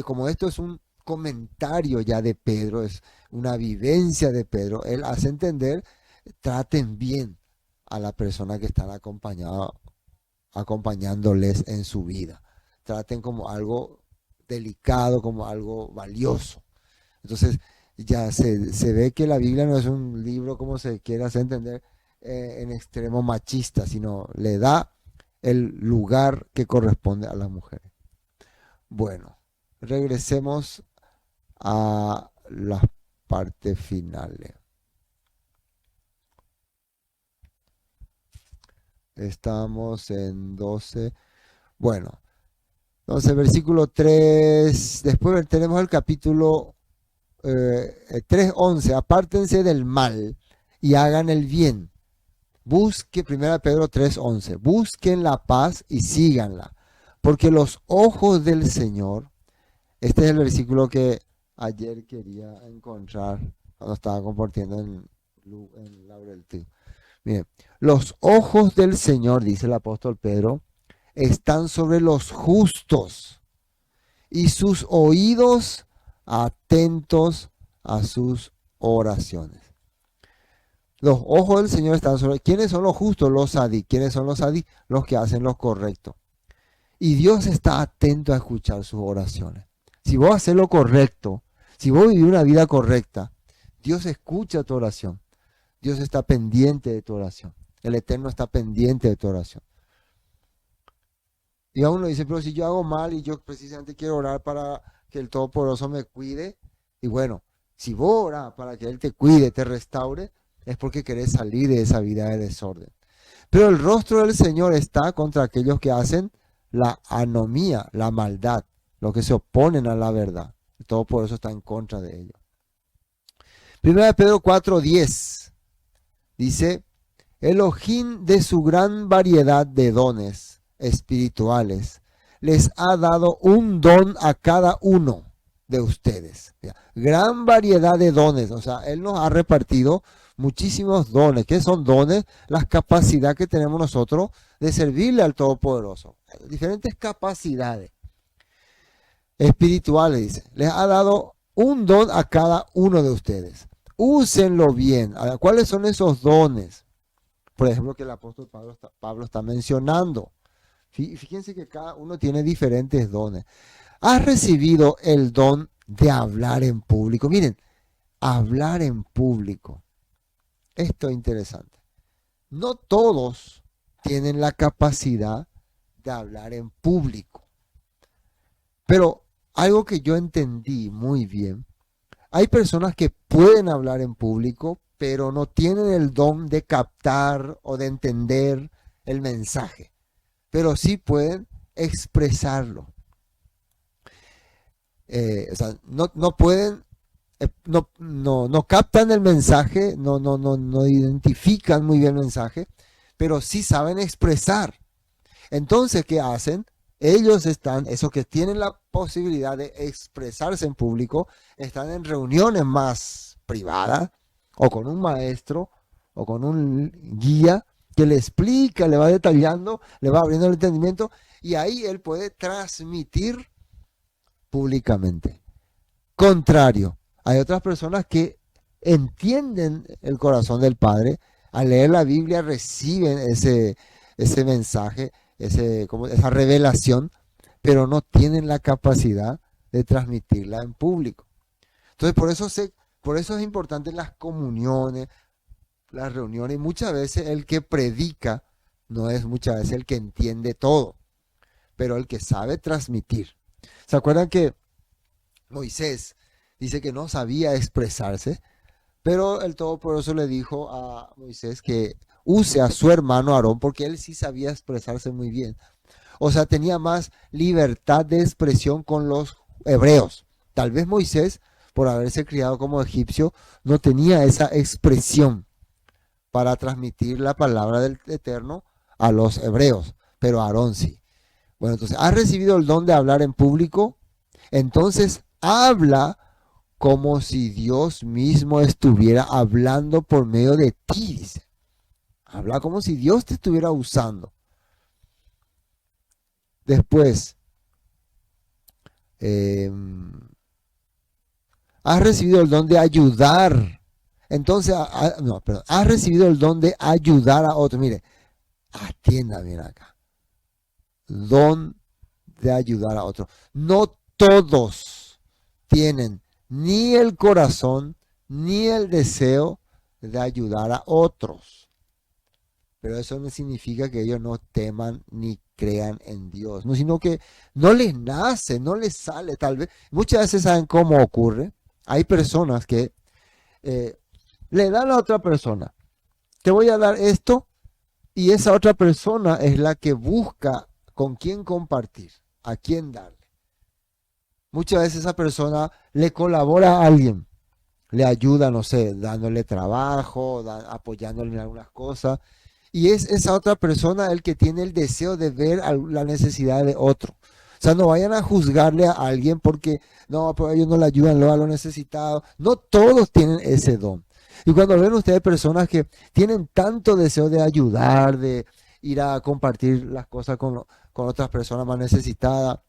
como esto es un comentario ya de Pedro, es una vivencia de Pedro, él hace entender, traten bien a la persona que están acompañándoles en su vida. Traten como algo delicado, como algo valioso. Entonces ya se ve que la Biblia no es un libro como se quiere hacer entender en extremo machista, sino le da el lugar que corresponde a las mujeres. Bueno, regresemos a las partes finales. Estamos en 12. Bueno, entonces versículo 3, después tenemos el capítulo 3:11. Apártense del mal y hagan el bien. Busque, 1 Pedro 3:11. Busquen la paz y síganla. Porque los ojos del Señor, este es el versículo que ayer quería encontrar cuando estaba compartiendo en Laurel. Miren, los ojos del Señor, dice el apóstol Pedro, están sobre los justos y sus oídos atentos a sus oraciones. Los ojos del Señor están sobre... ¿Quiénes son los justos? Los sadí. ¿Quiénes son los sadí? Los que hacen lo correcto. Y Dios está atento a escuchar sus oraciones. Si vos haces lo correcto, si vos vivís una vida correcta, Dios escucha tu oración. Dios está pendiente de tu oración. El Eterno está pendiente de tu oración. Y a uno dice, pero si yo hago mal y yo precisamente quiero orar para que el Todopoderoso me cuide, y bueno, si vos orás para que Él te cuide, te restaure, es porque querés salir de esa vida de desorden. Pero el rostro del Señor está contra aquellos que hacen la anomía, la maldad, los que se oponen a la verdad. El Todopoderoso está en contra de ellos. 1 Pedro 4:10 dice, Elohim de su gran variedad de dones espirituales les ha dado un don a cada uno de ustedes. Gran variedad de dones, o sea, Él nos ha repartido muchísimos dones. ¿Qué son dones? Las capacidades que tenemos nosotros de servirle al Todopoderoso. Diferentes capacidades espirituales, dice. Les ha dado un don a cada uno de ustedes. Úsenlo bien. ¿Cuáles son esos dones? Por ejemplo, que el apóstol Pablo está mencionando. Fíjense que cada uno tiene diferentes dones. ¿Has recibido el don de hablar en público? Miren, hablar en público. Esto es interesante. No todos tienen la capacidad de hablar en público, pero algo que yo entendí muy bien, hay personas que pueden hablar en público, pero no tienen el don de captar o de entender el mensaje, pero sí pueden expresarlo. O sea, no pueden, no captan el mensaje, no identifican muy bien el mensaje, pero sí saben expresar. Entonces, ¿qué hacen? Ellos están, esos que tienen la posibilidad de expresarse en público, están en reuniones más privadas o con un maestro o con un guía que le explica, le va detallando, le va abriendo el entendimiento y ahí él puede transmitir públicamente. Contrario, hay otras personas que entienden el corazón del Padre, al leer la Biblia reciben ese mensaje, esa revelación, pero no tienen la capacidad de transmitirla en público. Entonces, por eso es importante las comuniones, las reuniones. Muchas veces el que predica no es muchas veces el que entiende todo, pero el que sabe transmitir. ¿Se acuerdan que Moisés dice que no sabía expresarse? Pero el Todopoderoso le dijo a Moisés que use a su hermano Aarón porque él sí sabía expresarse muy bien. O sea, tenía más libertad de expresión con los hebreos. Tal vez Moisés, por haberse criado como egipcio, no tenía esa expresión para transmitir la palabra del Eterno a los hebreos, pero Aarón sí. Bueno, entonces, ¿has recibido el don de hablar en público? Entonces, habla como si Dios mismo estuviera hablando por medio de ti, dice. Habla como si Dios te estuviera usando. Después, has recibido el don de ayudar. Entonces, no, perdón, has recibido el don de ayudar a otros. Mire, atienda bien acá. Don de ayudar a otros. No todos tienen ni el corazón ni el deseo de ayudar a otros. Pero eso no significa que ellos no teman ni crean en Dios, no, sino que no les nace, no les sale, tal vez. Muchas veces saben cómo ocurre. Hay personas que le dan a otra persona, te voy a dar esto, y esa otra persona es la que busca con quién compartir, a quién darle. Muchas veces esa persona le colabora a alguien, le ayuda, no sé, dándole trabajo, apoyándole en algunas cosas. Y es esa otra persona el que tiene el deseo de ver la necesidad de otro. O sea, no vayan a juzgarle a alguien porque no, pero ellos no le ayudan a los necesitados. No todos tienen ese don. Y cuando ven ustedes personas que tienen tanto deseo de ayudar, de ir a compartir las cosas con otras personas más necesitadas,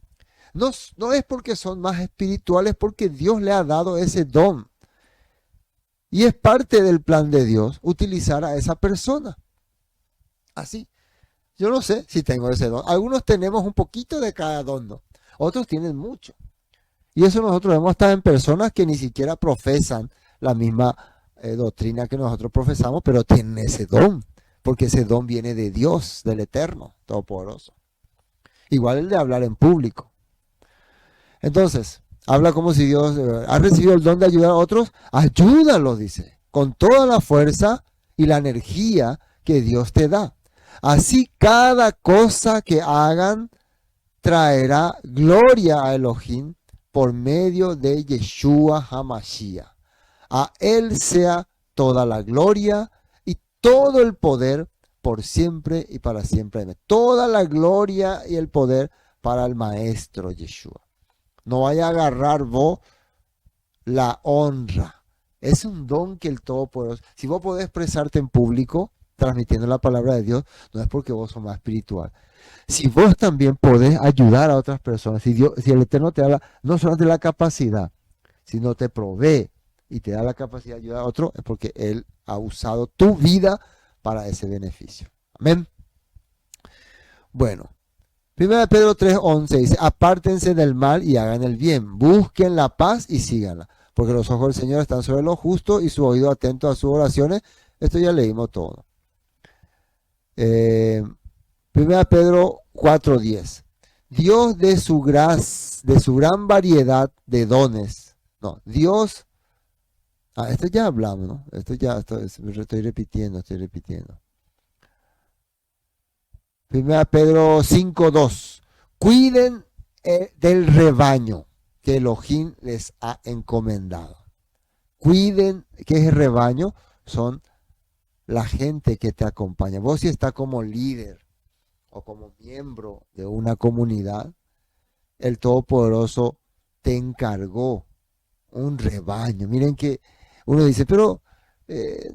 no es porque son más espirituales, porque Dios le ha dado ese don. Y es parte del plan de Dios utilizar a esa persona. Así. Yo no sé si tengo ese don. Algunos tenemos un poquito de cada don, ¿no? Otros tienen mucho. Y eso nosotros vemos hasta en personas que ni siquiera profesan la misma doctrina que nosotros profesamos, pero tienen ese don, porque ese don viene de Dios, del Eterno, Todopoderoso. Igual el de hablar en público. Entonces, habla como si Dios ha recibido el don de ayudar a otros, ayúdalos, dice, con toda la fuerza y la energía que Dios te da. Así cada cosa que hagan traerá gloria a Elohim por medio de Yeshua HaMashiach. A Él sea toda la gloria y todo el poder por siempre y para siempre. Toda la gloria y el poder para el Maestro Yeshua. No vaya a agarrar vos la honra. Es un don que el Todopoderoso. Si vos podés expresarte en público, transmitiendo la palabra de Dios, no es porque vos sos más espiritual. Si vos también podés ayudar a otras personas, si el Eterno te da no solamente la capacidad, sino te provee y te da la capacidad de ayudar a otro, es porque Él ha usado tu vida para ese beneficio. Amén. Bueno, 1 Pedro 3:11 dice, apártense del mal y hagan el bien, busquen la paz y síganla, porque los ojos del Señor están sobre los justos y su oído atento a sus oraciones. Esto ya leímos todo. Eh, 1 Pedro 4:10. Dios de su gran variedad de dones. No, Dios. Esto ya hablamos, ¿no? Estoy repitiendo, estoy repitiendo. 1 Pedro 5:2. Cuiden del rebaño que Elohim les ha encomendado. Cuiden, ¿qué es el rebaño? Son la gente que te acompaña. Vos si estás como líder o como miembro de una comunidad, el Todopoderoso te encargó un rebaño. Miren que uno dice, pero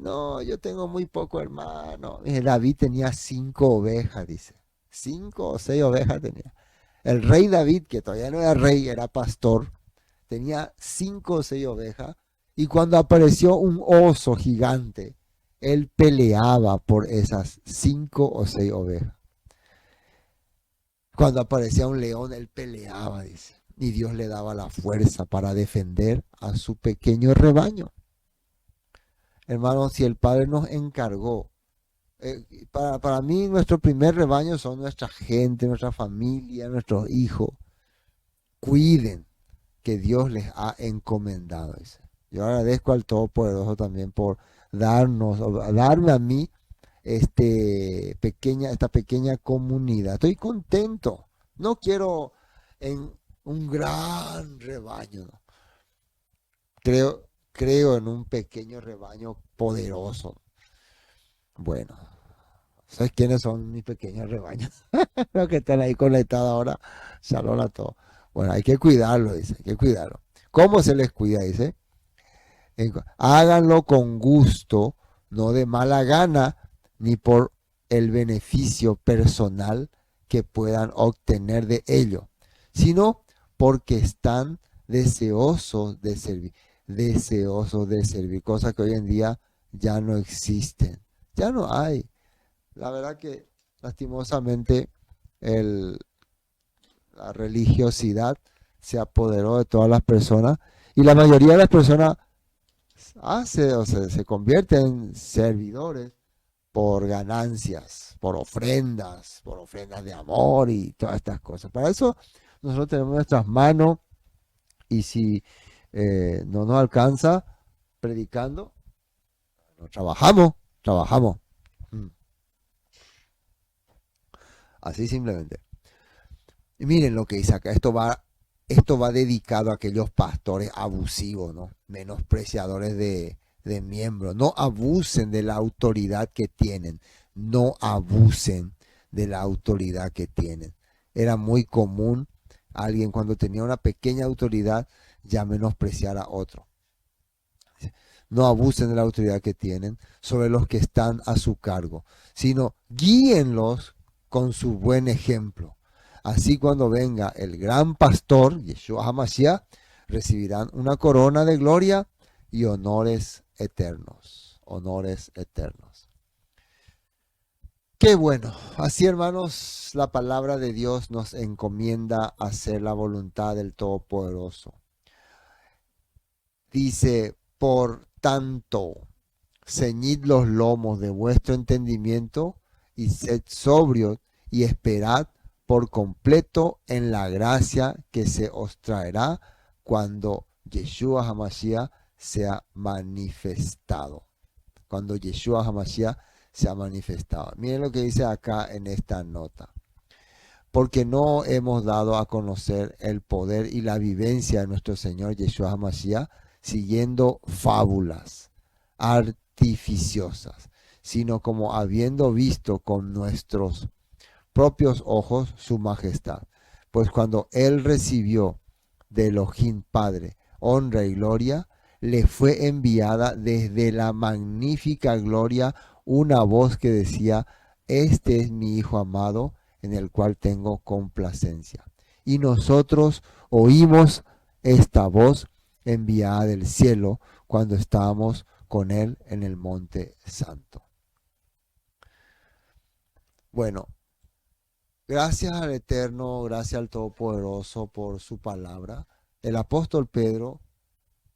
no, yo tengo muy poco hermano. David tenía 5 ovejas, dice. 5 o 6 ovejas tenía. El rey David, que todavía no era rey, era pastor, tenía 5 o 6 ovejas. Y cuando apareció un oso gigante, él peleaba por esas 5 o 6 ovejas. Cuando aparecía un león, él peleaba, dice. Y Dios le daba la fuerza para defender a su pequeño rebaño. Hermanos, si el Padre nos encargó, para mí nuestro primer rebaño son nuestra gente, nuestra familia, nuestros hijos. Cuiden que Dios les ha encomendado. Dice. Yo agradezco al Todopoderoso también por darme a mí esta pequeña comunidad. Estoy contento. No quiero en un gran rebaño. ¿No? Creo en un pequeño rebaño poderoso. Bueno, ¿sabes quiénes son mis pequeños rebaños? Los que están ahí conectados ahora. Shalom a todos. Bueno, hay que cuidarlo, dice. Hay que cuidarlo. ¿Cómo se les cuida? Dice. Háganlo con gusto, no de mala gana, ni por el beneficio personal que puedan obtener de ello, sino porque están deseosos de servir, cosas que hoy en día ya no existen, ya no hay. La verdad que lastimosamente el, la religiosidad se apoderó de todas las personas y la mayoría de las personas se convierte en servidores por ganancias, por ofrendas de amor y todas estas cosas. Para eso nosotros tenemos nuestras manos y si no nos alcanza predicando, no trabajamos. Mm. Así simplemente. Y miren lo que dice acá, esto va dedicado a aquellos pastores abusivos, ¿no? Menospreciadores de miembros. No abusen de la autoridad que tienen. No abusen de la autoridad que tienen. Era muy común alguien cuando tenía una pequeña autoridad ya menospreciar a otro. No abusen de la autoridad que tienen sobre los que están a su cargo, sino guíenlos con su buen ejemplo. Así cuando venga el gran pastor, Yeshua HaMashiach, recibirán una corona de gloria y honores eternos. Honores eternos. Qué bueno. Así, hermanos, la palabra de Dios nos encomienda a hacer la voluntad del Todopoderoso. Dice, por tanto, ceñid los lomos de vuestro entendimiento y sed sobrios y esperad por completo en la gracia que se os traerá cuando Yeshua HaMashiach sea manifestado. Cuando Yeshua HaMashiach sea manifestado. Miren lo que dice acá en esta nota. Porque no hemos dado a conocer el poder y la vivencia de nuestro Señor Yeshua HaMashiach siguiendo fábulas artificiosas, sino como habiendo visto con nuestros propios ojos su majestad. Pues cuando él recibió de Elohim Padre honra y gloria, le fue enviada desde la magnífica gloria una voz que decía, este es mi Hijo amado, en el cual tengo complacencia. Y nosotros oímos esta voz enviada del cielo cuando estábamos con él en el monte santo. Bueno, gracias al Eterno, gracias al Todopoderoso por su palabra. El apóstol Pedro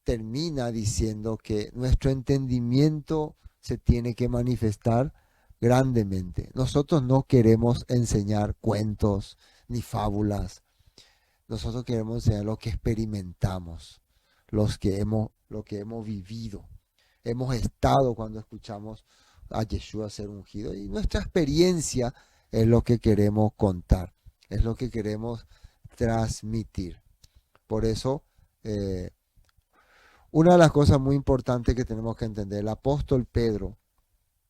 termina diciendo que nuestro entendimiento se tiene que manifestar grandemente. Nosotros no queremos enseñar cuentos ni fábulas. Nosotros queremos enseñar lo que experimentamos, lo que hemos vivido. Hemos estado cuando escuchamos a Yeshua ser ungido y nuestra experiencia es lo que queremos contar, es lo que queremos transmitir. Por eso, una de las cosas muy importantes que tenemos que entender, el apóstol Pedro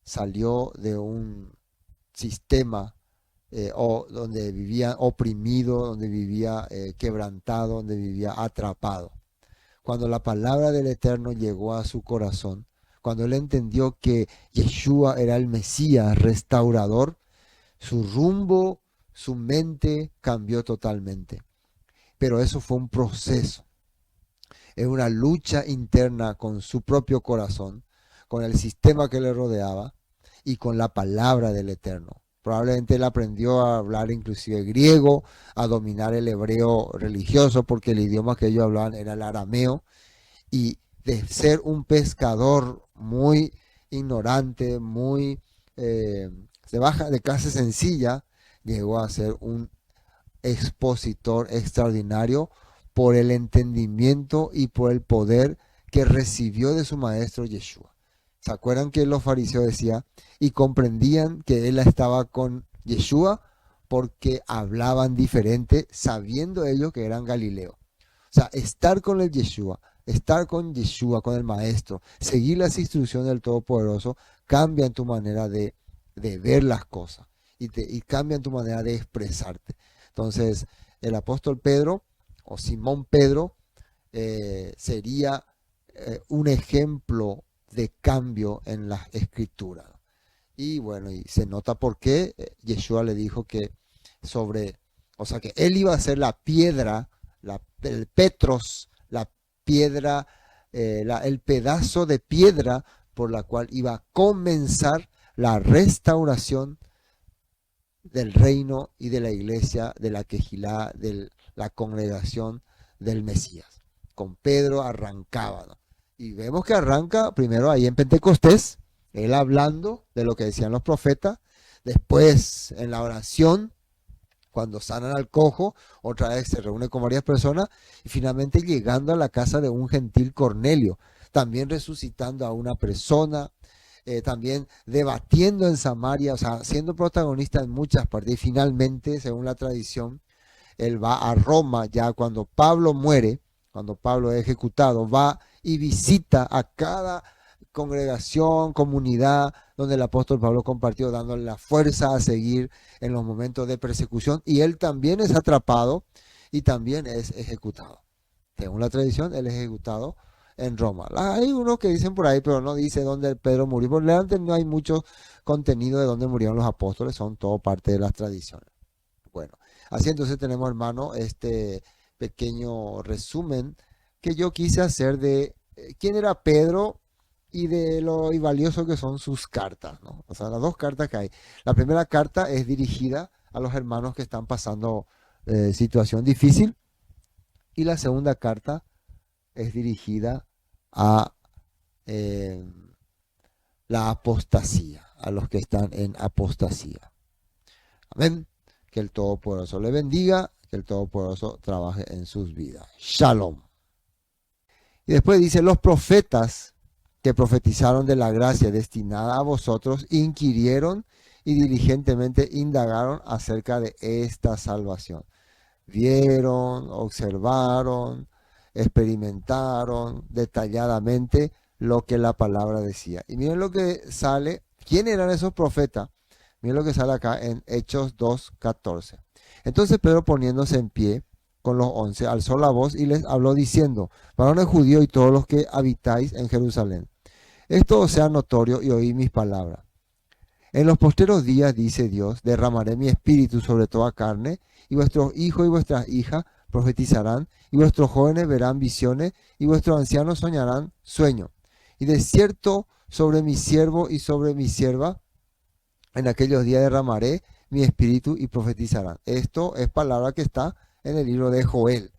salió de un sistema donde vivía oprimido, donde vivía quebrantado, donde vivía atrapado. Cuando la palabra del Eterno llegó a su corazón, cuando él entendió que Yeshua era el Mesías restaurador, su rumbo, su mente cambió totalmente. Pero eso fue un proceso. Es una lucha interna con su propio corazón, con el sistema que le rodeaba y con la palabra del Eterno. Probablemente él aprendió a hablar inclusive griego, a dominar el hebreo religioso, porque el idioma que ellos hablaban era el arameo, y de ser un pescador muy ignorante, muy de clase sencilla, llegó a ser un expositor extraordinario por el entendimiento y por el poder que recibió de su maestro Yeshua. ¿Se acuerdan que los fariseos decían y comprendían que él estaba con Yeshua porque hablaban diferente, sabiendo ellos que eran galileos? O sea, estar con el Yeshua, estar con Yeshua, con el maestro, seguir las instrucciones del Todopoderoso, cambia en tu manera de ver las cosas y cambia en tu manera de expresarte. Entonces, el apóstol Pedro o Simón Pedro sería un ejemplo de cambio en las escrituras. Y bueno, y se nota por qué Yeshua le dijo que que él iba a ser la piedra, el Petros, la piedra, el pedazo de piedra por la cual iba a comenzar la restauración del reino y de la iglesia, de la Quejilá, de la congregación del Mesías. Con Pedro arrancaba, ¿no? Y vemos que arranca primero ahí en Pentecostés, él hablando de lo que decían los profetas, después en la oración, cuando sanan al cojo, otra vez se reúne con varias personas, y finalmente llegando a la casa de un gentil Cornelio, también resucitando a una persona, también debatiendo en Samaria, o sea, siendo protagonista en muchas partes, y finalmente, según la tradición, él va a Roma ya cuando Pablo muere, cuando Pablo es ejecutado, va y visita a cada congregación, comunidad donde el apóstol Pablo compartió, dándole la fuerza a seguir en los momentos de persecución, y él también es atrapado y también es ejecutado. Según la tradición, él es ejecutado en Roma. Hay unos que dicen por ahí, pero no dice dónde Pedro murió. Por delante no hay mucho contenido de dónde murieron los apóstoles, son todo parte de las tradiciones. Bueno, así entonces tenemos, hermano, este pequeño resumen que yo quise hacer de quién era Pedro y de lo valioso que son sus cartas, ¿no? O sea, las dos cartas que hay. La primera carta es dirigida a los hermanos que están pasando situación difícil, y la segunda carta es dirigida a la apostasía, a los que están en apostasía. Amén. Que el Todopoderoso le bendiga, que el Todopoderoso trabaje en sus vidas. Shalom. Y después dice, los profetas que profetizaron de la gracia destinada a vosotros, inquirieron y diligentemente indagaron acerca de esta salvación. Vieron, observaron, experimentaron detalladamente lo que la palabra decía. Y miren lo que sale, ¿quién eran esos profetas? Miren lo que sale acá en Hechos 2:14. Entonces Pedro, poniéndose en pie con los 11, alzó la voz y les habló diciendo, varones judíos y todos los que habitáis en Jerusalén, esto os sea notorio y oí mis palabras. En los posteros días, dice Dios, derramaré mi espíritu sobre toda carne, y vuestros hijos y vuestras hijas profetizarán, y vuestros jóvenes verán visiones, y vuestros ancianos soñarán sueños. Y de cierto sobre mi siervo y sobre mi sierva, en aquellos días derramaré mi espíritu y profetizarán. Esto es palabra que está en el libro de Joel.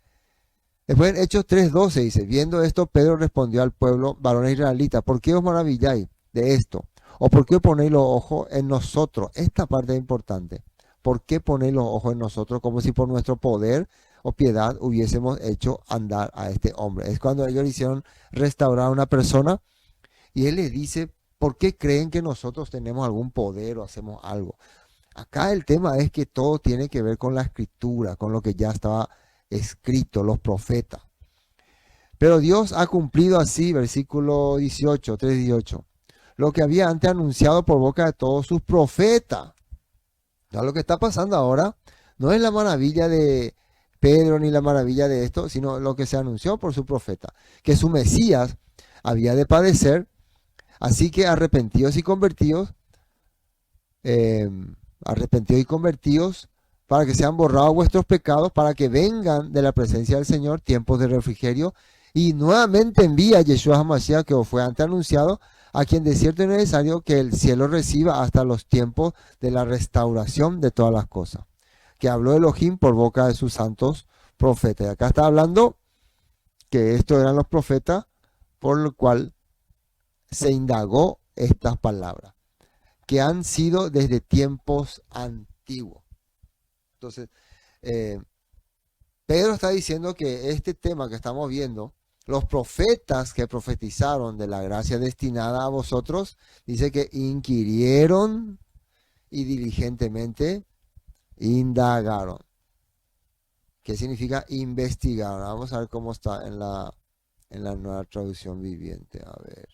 Después en Hechos 3:12 dice, viendo esto, Pedro respondió al pueblo, varones israelitas, ¿por qué os maravilláis? de esto? ¿O por qué ponéis los ojos en nosotros? Esta parte es importante. ¿Por qué ponéis los ojos en nosotros como si por nuestro poder o piedad hubiésemos hecho andar a este hombre? Es cuando ellos le hicieron restaurar a una persona y él les dice, ¿por qué creen que nosotros tenemos algún poder o hacemos algo? Acá el tema es que todo tiene que ver con la escritura, con lo que ya estaba escrito, los profetas. Pero Dios ha cumplido así, versículo 18, 3:18, lo que había antes anunciado por boca de todos sus profetas. Ya lo que está pasando ahora no es la maravilla de Pedro ni la maravilla de esto, sino lo que se anunció por su profeta, que su Mesías había de padecer, así que arrepentidos y convertidos, eh, para que sean borrados vuestros pecados, para que vengan de la presencia del Señor tiempos de refrigerio, y nuevamente envía a Yeshua HaMashiach, que os fue antes anunciado, a quien de cierto es necesario que el cielo reciba hasta los tiempos de la restauración de todas las cosas, que habló Elohim por boca de sus santos profetas. Y acá está hablando que estos eran los profetas por lo cual se indagó estas palabras, que han sido desde tiempos antiguos. Entonces, Pedro está diciendo que este tema que estamos viendo, los profetas que profetizaron de la gracia destinada a vosotros, dice que inquirieron y diligentemente indagaron. ¿Qué significa investigar? Vamos a ver cómo está en la nueva traducción viviente. A ver,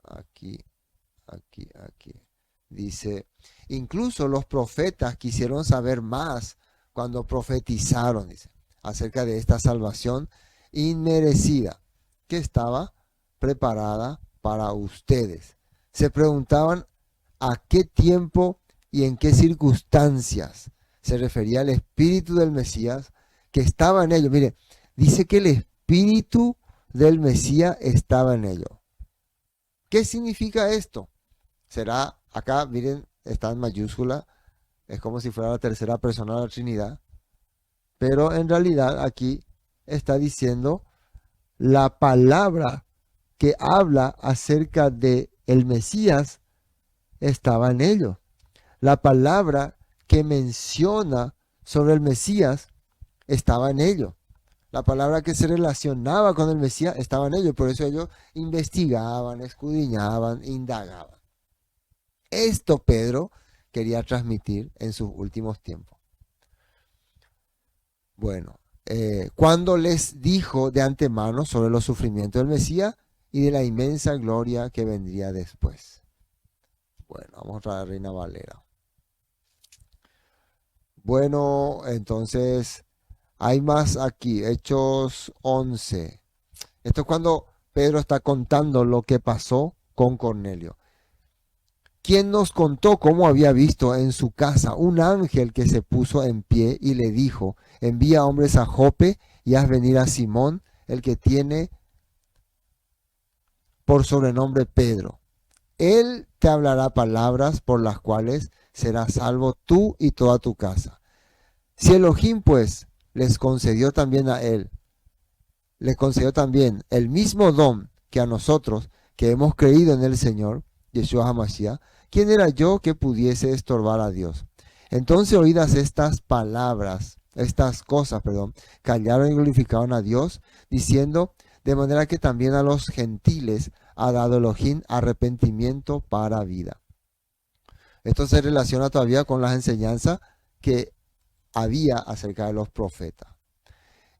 aquí. Dice, incluso los profetas quisieron saber más cuando profetizaron, dice, acerca de esta salvación inmerecida que estaba preparada para ustedes. Se preguntaban a qué tiempo y en qué circunstancias se refería al espíritu del Mesías que estaba en ellos. Mire, dice que el espíritu del Mesías estaba en ellos. ¿Qué significa esto? Será, acá miren, está en mayúscula, es como si fuera la tercera persona de la Trinidad, pero en realidad aquí está diciendo la palabra que habla acerca de el Mesías estaba en ellos. La palabra que menciona sobre el Mesías estaba en ellos. La palabra que se relacionaba con el Mesías estaba en ellos. Por eso ellos investigaban, escudriñaban, indagaban. Esto Pedro quería transmitir en sus últimos tiempos. Bueno, cuando les dijo de antemano sobre los sufrimientos del Mesías y de la inmensa gloria que vendría después. Bueno, vamos a la Reina Valera. Bueno, entonces hay más aquí, Hechos 11. Esto es cuando Pedro está contando lo que pasó con Cornelio, quien nos contó cómo había visto en su casa un ángel que se puso en pie y le dijo, envía hombres a Jope y haz venir a Simón, el que tiene por sobrenombre Pedro. Él te hablará palabras por las cuales serás salvo tú y toda tu casa. Si Elohim pues les concedió también a él, le concedió también el mismo don que a nosotros que hemos creído en el Señor, Yeshua HaMashiach, ¿quién era yo que pudiese estorbar a Dios? Entonces oídas estas palabras, estas cosas, callaron y glorificaron a Dios, diciendo, de manera que también a los gentiles ha dado Elohim arrepentimiento para vida. Esto se relaciona todavía con las enseñanzas que había acerca de los profetas.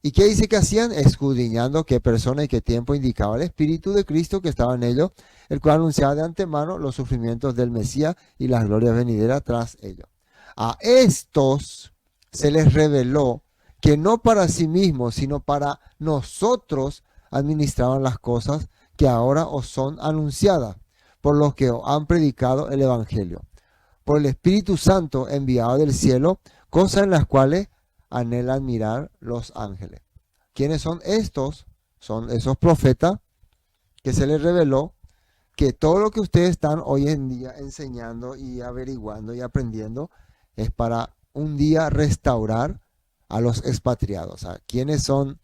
¿Y qué dice que hacían? Escudriñando qué persona y qué tiempo indicaba el Espíritu de Cristo que estaba en ellos, el cual anunciaba de antemano los sufrimientos del Mesías y las glorias venideras tras ellos. A estos se les reveló que no para sí mismos, sino para nosotros administraban las cosas que ahora os son anunciadas, por los que os han predicado el Evangelio, por el Espíritu Santo enviado del cielo, cosas en las cuales anhelan mirar los ángeles. ¿Quiénes son estos? Son esos profetas que se les reveló que todo lo que ustedes están hoy en día enseñando y averiguando y aprendiendo es para un día restaurar a los expatriados. ¿Quiénes son?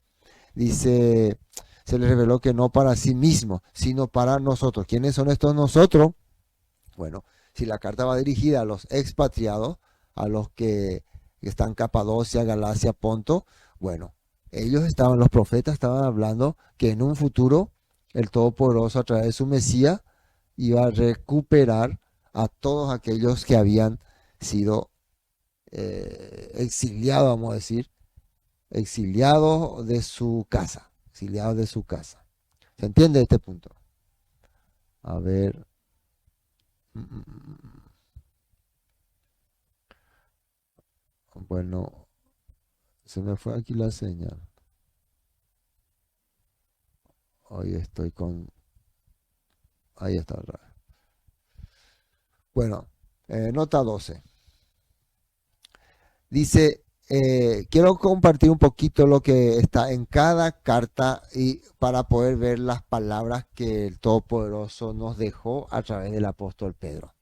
Dice, se les reveló que no para sí mismo, sino para nosotros. ¿Quiénes son estos nosotros? Bueno, si la carta va dirigida a los expatriados, a los que están en Capadocia, Galacia, Ponto, bueno, los profetas estaban hablando que en un futuro el Todopoderoso a través de su Mesías iba a recuperar a todos aquellos que habían sido exiliados, vamos a decir, exiliados de su casa, exiliados de su casa. ¿Se entiende este punto? A ver. Bueno, se me fue aquí la señal. Hoy estoy con... Ahí está. Bueno, nota 12. Dice, quiero compartir un poquito lo que está en cada carta y para poder ver las palabras que el Todopoderoso nos dejó a través del apóstol Pedro.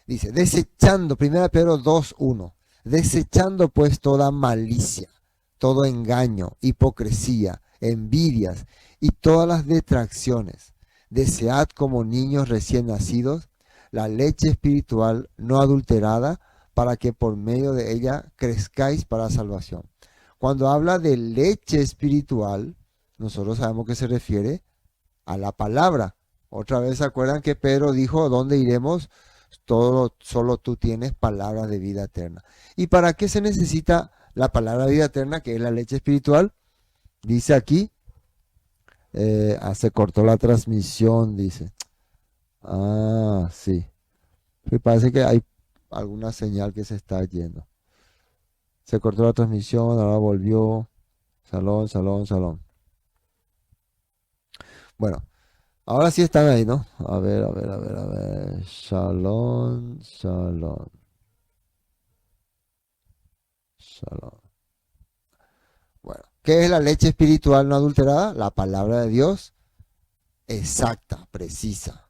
Dice, desechando, 1 Pedro 2:1, desechando pues toda malicia, todo engaño, hipocresía, envidias y todas las detracciones. Desead como niños recién nacidos la leche espiritual no adulterada, para que por medio de ella crezcáis para salvación. Cuando habla de leche espiritual, nosotros sabemos que se refiere a la palabra. Otra vez se acuerdan que Pedro dijo, ¿dónde iremos? Solo tú tienes palabras de vida eterna. ¿Y para qué se necesita la palabra de vida eterna, que es la leche espiritual? Dice aquí, se cortó la transmisión, dice. Ah, sí. Me parece que hay alguna señal que se está yendo. Se cortó la transmisión, ahora volvió. Salón, salón, salón. Bueno, ahora sí están ahí, ¿no? A ver, a ver, a ver, a ver. Shalom, shalom, shalom. Bueno, ¿qué es la leche espiritual no adulterada? La palabra de Dios exacta, precisa.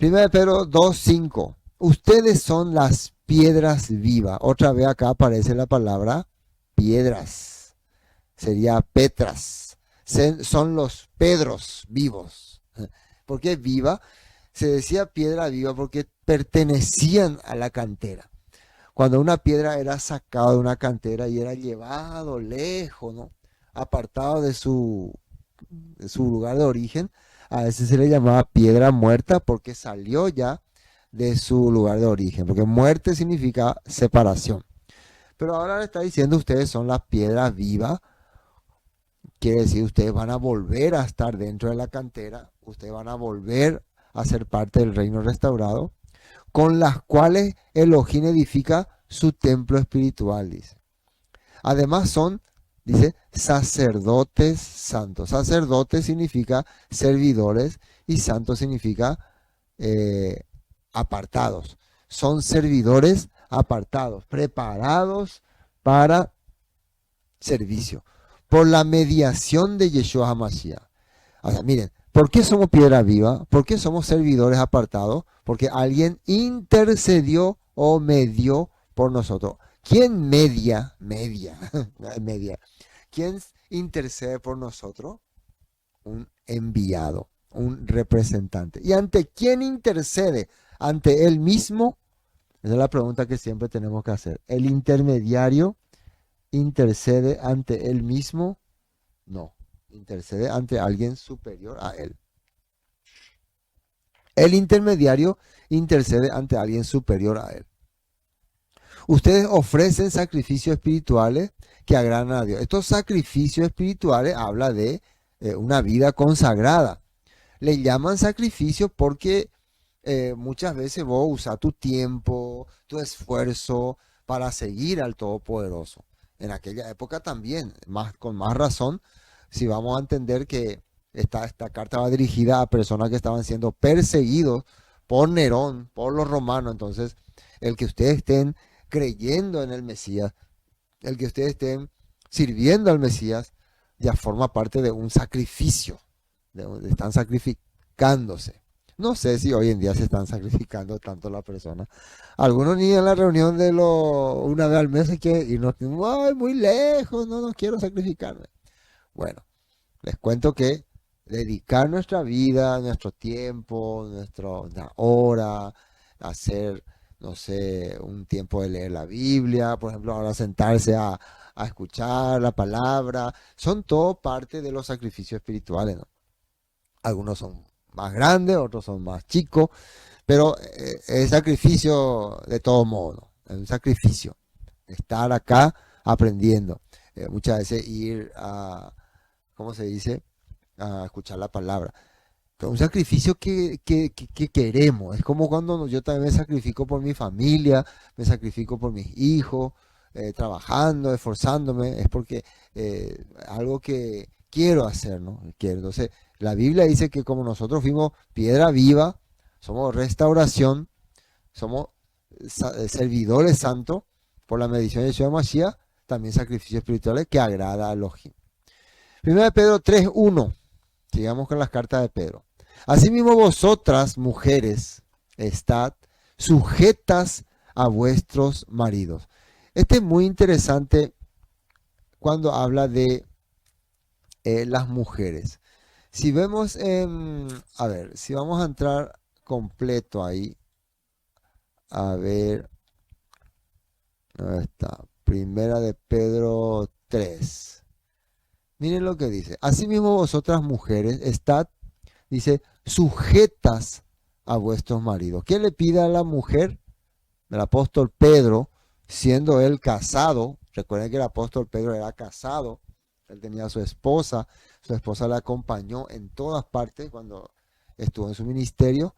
1 Pedro 2:5. Ustedes son las piedras vivas. Otra vez acá aparece la palabra piedras. Sería petras. Son los pedros vivos. ¿Por qué viva? Se decía piedra viva porque pertenecían a la cantera. Cuando una piedra era sacada de una cantera y era llevado lejos, ¿no? Apartado de su lugar de origen, a veces se le llamaba piedra muerta porque salió ya de su lugar de origen, porque muerte significa separación. Pero ahora le está diciendo, ustedes son las piedras vivas, quiere decir, ustedes van a volver a estar dentro de la cantera, ustedes van a volver a ser parte del reino restaurado, con las cuales Elohim edifica su templo espiritual, dice. Además son, dice, sacerdotes santos. Sacerdotes significa servidores y santo significa apartados. Son servidores apartados, preparados para servicio, por la mediación de Yeshua HaMashiach. O sea, miren, ¿por qué somos piedra viva? ¿Por qué somos servidores apartados? Porque alguien intercedió o medió por nosotros. ¿Quién media? Media. ¿Quién intercede por nosotros? Un enviado, un representante. ¿Y ante quién intercede? ¿Ante él mismo? Esa es la pregunta que siempre tenemos que hacer. ¿El intermediario intercede ante él mismo? No, intercede ante alguien superior a él. El intermediario intercede ante alguien superior a él. Ustedes ofrecen sacrificios espirituales que agradan a Dios. Estos sacrificios espirituales habla de una vida consagrada. Le llaman sacrificio porque muchas veces vos usas tu tiempo, tu esfuerzo para seguir al Todopoderoso. En aquella época también, con más razón, si vamos a entender que esta carta va dirigida a personas que estaban siendo perseguidos por Nerón, por los romanos. Entonces, el que ustedes estén creyendo en el Mesías, el que ustedes estén sirviendo al Mesías, ya forma parte de un sacrificio, están sacrificándose. No sé si hoy en día se están sacrificando tanto la persona. Algunos ni en la reunión de una vez al mes y nos dicen, ay, muy lejos, no quiero sacrificarme. Bueno, Les cuento que dedicar nuestra vida, nuestro tiempo, una hora, hacer, no sé, un tiempo de leer la Biblia, por ejemplo, ahora sentarse a escuchar la palabra, son todo parte de los sacrificios espirituales, ¿no? Algunos son más grandes, otros son más chicos, pero es sacrificio de todo modo, ¿no? Es un sacrificio. Estar acá aprendiendo. Muchas veces ir a, ¿cómo se dice? A escuchar la palabra. Pero un sacrificio que queremos. Es como cuando yo también me sacrifico por mi familia, me sacrifico por mis hijos, trabajando, esforzándome. Es porque algo que quiero hacer, ¿no? Quiero. Entonces, la Biblia dice que como nosotros fuimos piedra viva, somos restauración, somos servidores santos por la medición de Yeshua Mashiach, también sacrificios espirituales que agrada a Elohim. 1 Pedro 3:1. Sigamos con las cartas de Pedro. Asimismo vosotras, mujeres, estad sujetas a vuestros maridos. Este es muy interesante cuando habla de las mujeres. Si vemos, a ver, si vamos a entrar completo ahí, a ver, ¿dónde está? Primera de Pedro 3. Miren lo que dice. Asimismo vosotras mujeres, estad, dice, sujetas a vuestros maridos. ¿Qué le pide a la mujer? El apóstol Pedro, siendo él casado, recuerden que el apóstol Pedro era casado, él tenía a su esposa le acompañó en todas partes cuando estuvo en su ministerio.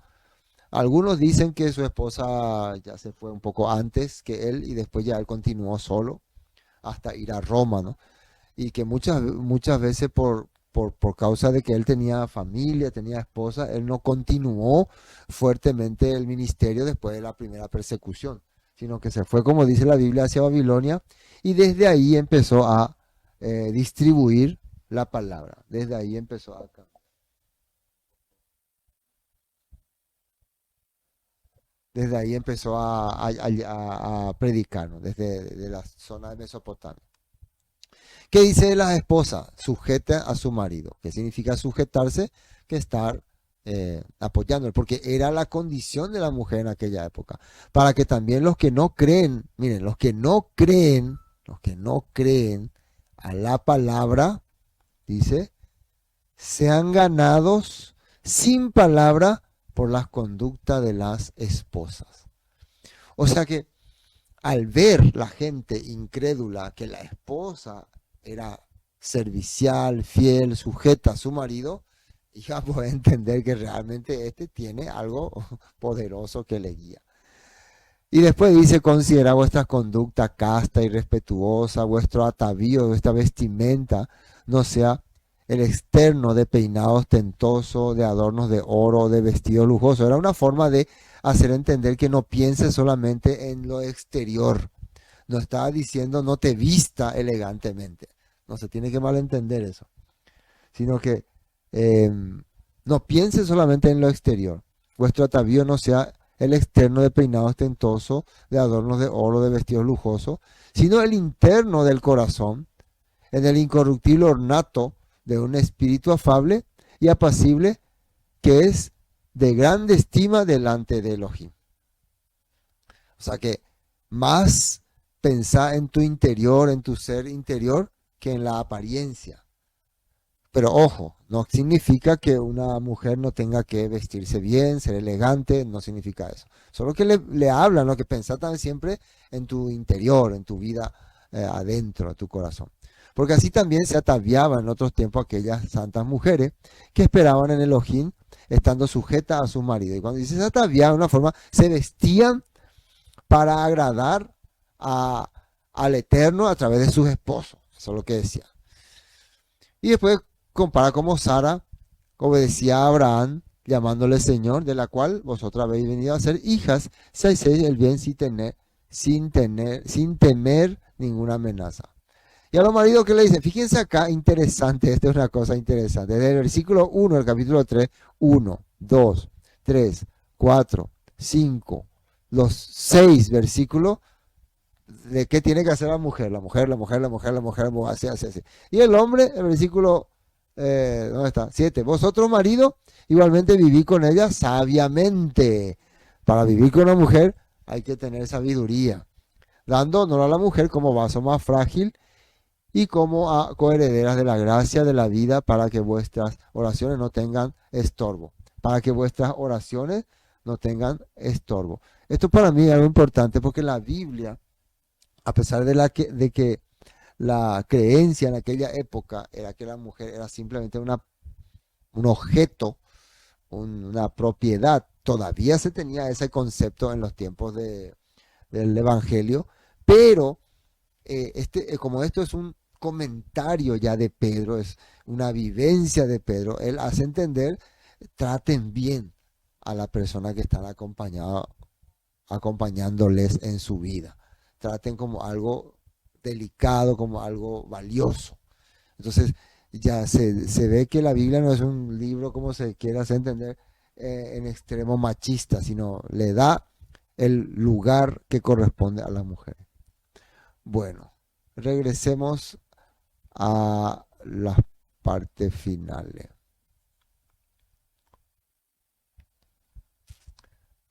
Algunos dicen que su esposa ya se fue un poco antes que él y después ya él continuó solo hasta ir a Roma, ¿no? Y que muchas veces por causa de que él tenía familia, tenía esposa, él no continuó fuertemente el ministerio después de la primera persecución, sino que se fue, como dice la Biblia, hacia Babilonia y desde ahí empezó a distribuir la palabra. Desde ahí empezó a predicar, ¿no? Desde la zona de Mesopotamia. ¿Qué dice de las esposas? Sujeta a su marido. ¿Qué significa sujetarse? Que estar apoyándole, porque era la condición de la mujer en aquella época. Para que también los que no creen, miren, los que no creen a la palabra, dice, sean ganados sin palabra por las conductas de las esposas. O sea que al ver la gente incrédula que la esposa era servicial, fiel, sujeta a su marido, ya puede entender que realmente este tiene algo poderoso que le guía. Y después dice, considera vuestra conducta casta y respetuosa, vuestro atavío, vuestra vestimenta, no sea el externo de peinados ostentosos, de adornos de oro, de vestido lujoso. Era una forma de hacer entender que no piense solamente en lo exterior. No estaba diciendo no te vista elegantemente. No se tiene que malentender eso. Sino que no piense solamente en lo exterior. Vuestro atavío no sea el externo de peinado ostentoso, de adornos de oro, de vestidos lujosos, sino el interno del corazón, en el incorruptible ornato de un espíritu afable y apacible que es de grande estima delante de Elohim. O sea que más pensá en tu interior, en tu ser interior, que en la apariencia. Pero ojo, no significa que una mujer no tenga que vestirse bien, ser elegante, no significa eso. Solo que le hablan, lo que pensá también siempre en tu interior, en tu vida adentro, de tu corazón. Porque así también se ataviaban en otros tiempos aquellas santas mujeres que esperaban en Elohim estando sujetas a su marido. Y cuando dice se ataviaban de una forma, se vestían para agradar al Eterno a través de sus esposos. Eso es lo que decía. Y después compara como Sara obedecía a Abraham, llamándole Señor, de la cual vosotras habéis venido a ser hijas, si hacéis el bien sin temer ninguna amenaza. Y a los maridos que le dicen, fíjense acá, interesante, esta es una cosa interesante. Desde el versículo 1 del capítulo 3, 1, 2, 3, 4, 5, los 6 versículos de qué tiene que hacer la mujer, así. Y el hombre, el versículo ¿Dónde está? 7. Vosotros, marido, igualmente viví con ella sabiamente. Para vivir con una mujer hay que tener sabiduría, dando honor a la mujer como vaso más frágil y como a coherederas de la gracia de la vida para que vuestras oraciones no tengan estorbo. Para que vuestras oraciones no tengan estorbo. Esto para mí es algo importante porque la Biblia, a pesar de que la creencia en aquella época era que la mujer era simplemente un objeto, una propiedad. Todavía se tenía ese concepto en los tiempos del Evangelio, pero como esto es un comentario ya de Pedro, es una vivencia de Pedro, él hace entender, traten bien a la persona que están acompañándoles en su vida. Traten como algo delicado, como algo valioso. Entonces, ya se ve que la Biblia no es un libro como se quiere hacer entender en extremo machista, sino le da el lugar que corresponde a las mujeres. Bueno, regresemos a las partes finales.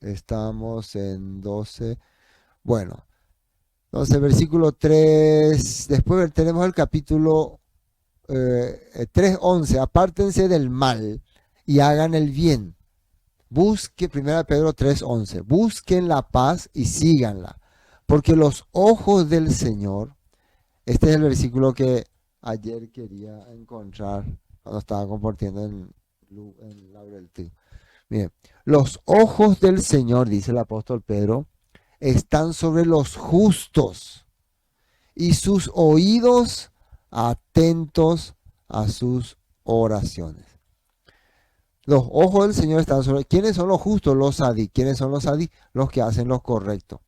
Estamos en 12. Bueno, entonces versículo 3. Después tenemos el capítulo 3:11. Apártense del mal y hagan el bien. Busque, 1 Pedro 3:11. Busquen la paz y síganla. Porque los ojos del Señor, este es el versículo que ayer quería encontrar cuando estaba compartiendo en Laurel. Miren, los ojos del Señor, dice el apóstol Pedro, están sobre los justos y sus oídos atentos a sus oraciones. Los ojos del Señor están sobre... ¿Quiénes son los justos? Los sadí. ¿Quiénes son los sadí? Los que hacen lo correcto.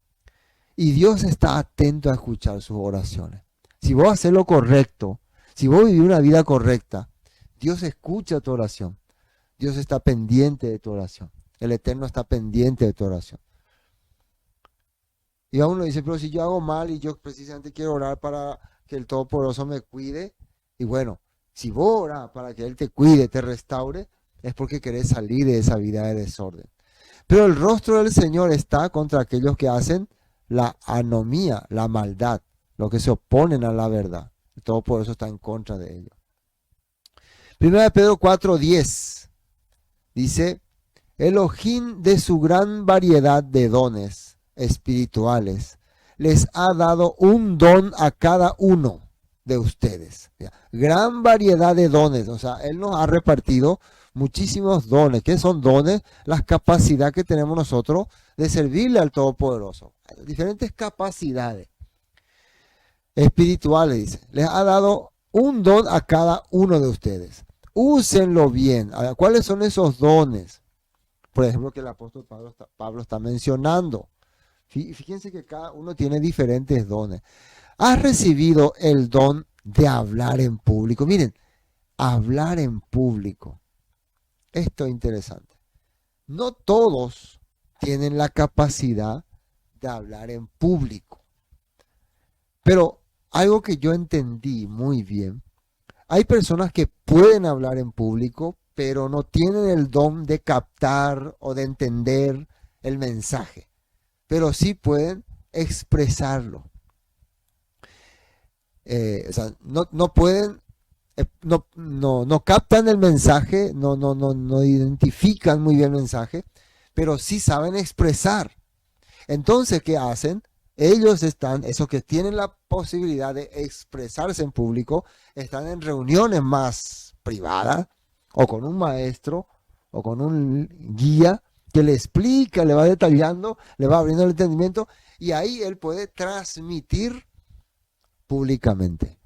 Y Dios está atento a escuchar sus oraciones. Si vos haces lo correcto, si vos vivís una vida correcta, Dios escucha tu oración. Dios está pendiente de tu oración. El Eterno está pendiente de tu oración. Y a uno dice, pero si yo hago mal y yo precisamente quiero orar para que el Todopoderoso me cuide, y bueno, si vos orás para que Él te cuide, te restaure, es porque querés salir de esa vida de desorden. Pero el rostro del Señor está contra aquellos que hacen la anomía, la maldad, los que se oponen a la verdad. El Todopoderoso está en contra de ellos. 1 Pedro 4:10 dice, Elohim de su gran variedad de dones espirituales les ha dado un don a cada uno de ustedes. Gran variedad de dones, o sea, Él nos ha repartido muchísimos dones. ¿Qué son dones? Las capacidades que tenemos nosotros de servirle al Todopoderoso. Diferentes capacidades espirituales, dice. Les ha dado un don a cada uno de ustedes. Úsenlo bien. ¿Cuáles son esos dones? Por ejemplo, que el apóstol Pablo está mencionando. Fíjense que cada uno tiene diferentes dones. ¿Has recibido el don de hablar en público? Miren, hablar en público. Esto es interesante. No todos tienen la capacidad de hablar en público. Pero algo que yo entendí muy bien, hay personas que pueden hablar en público, pero no tienen el don de captar o de entender el mensaje. Pero sí pueden expresarlo. O sea, no pueden, no captan el mensaje, no identifican muy bien el mensaje, pero sí saben expresar. Entonces, ¿qué hacen? Ellos están, esos que tienen la posibilidad de expresarse en público, están en reuniones más privadas, o con un maestro, o con un guía, que le explica, le va detallando, le va abriendo el entendimiento, y ahí él puede transmitir públicamente.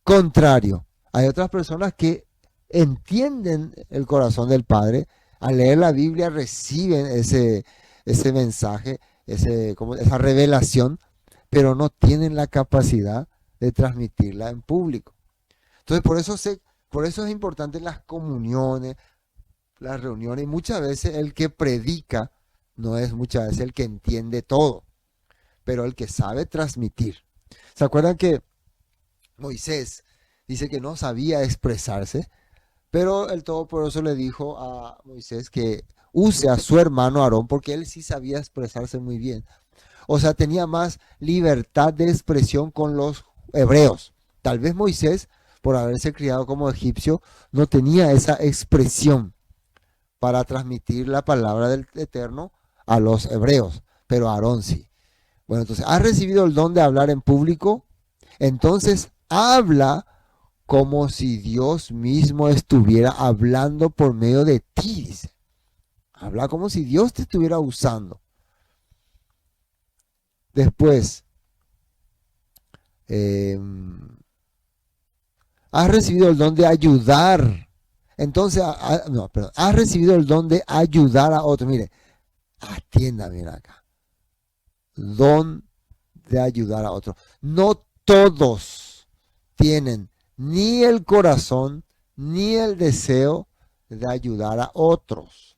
Contrario, hay otras personas que entienden el corazón del Padre, al leer la Biblia reciben ese mensaje, esa revelación, pero no tienen la capacidad de transmitirla en público. Entonces, por eso es importante las comuniones, las reuniones, y muchas veces el que predica no es muchas veces el que entiende todo, pero el que sabe transmitir. ¿Se acuerdan que Moisés dice que no sabía expresarse? Pero el Todopoderoso le dijo a Moisés que use a su hermano Aarón porque él sí sabía expresarse muy bien. O sea, tenía más libertad de expresión con los hebreos. Tal vez Moisés, por haberse criado como egipcio, no tenía esa expresión para transmitir la palabra del Eterno a los hebreos, pero Aarón sí. Bueno, entonces, ¿has recibido el don de hablar en público? Entonces, habla como si Dios mismo estuviera hablando por medio de ti, dice. Habla como si Dios te estuviera usando. Después, eh, has recibido el don de ayudar. Entonces, no, perdón, has recibido el don de ayudar a otros. Mire, atienda bien acá. Don de ayudar a otros. No todos tienen ni el corazón ni el deseo de ayudar a otros.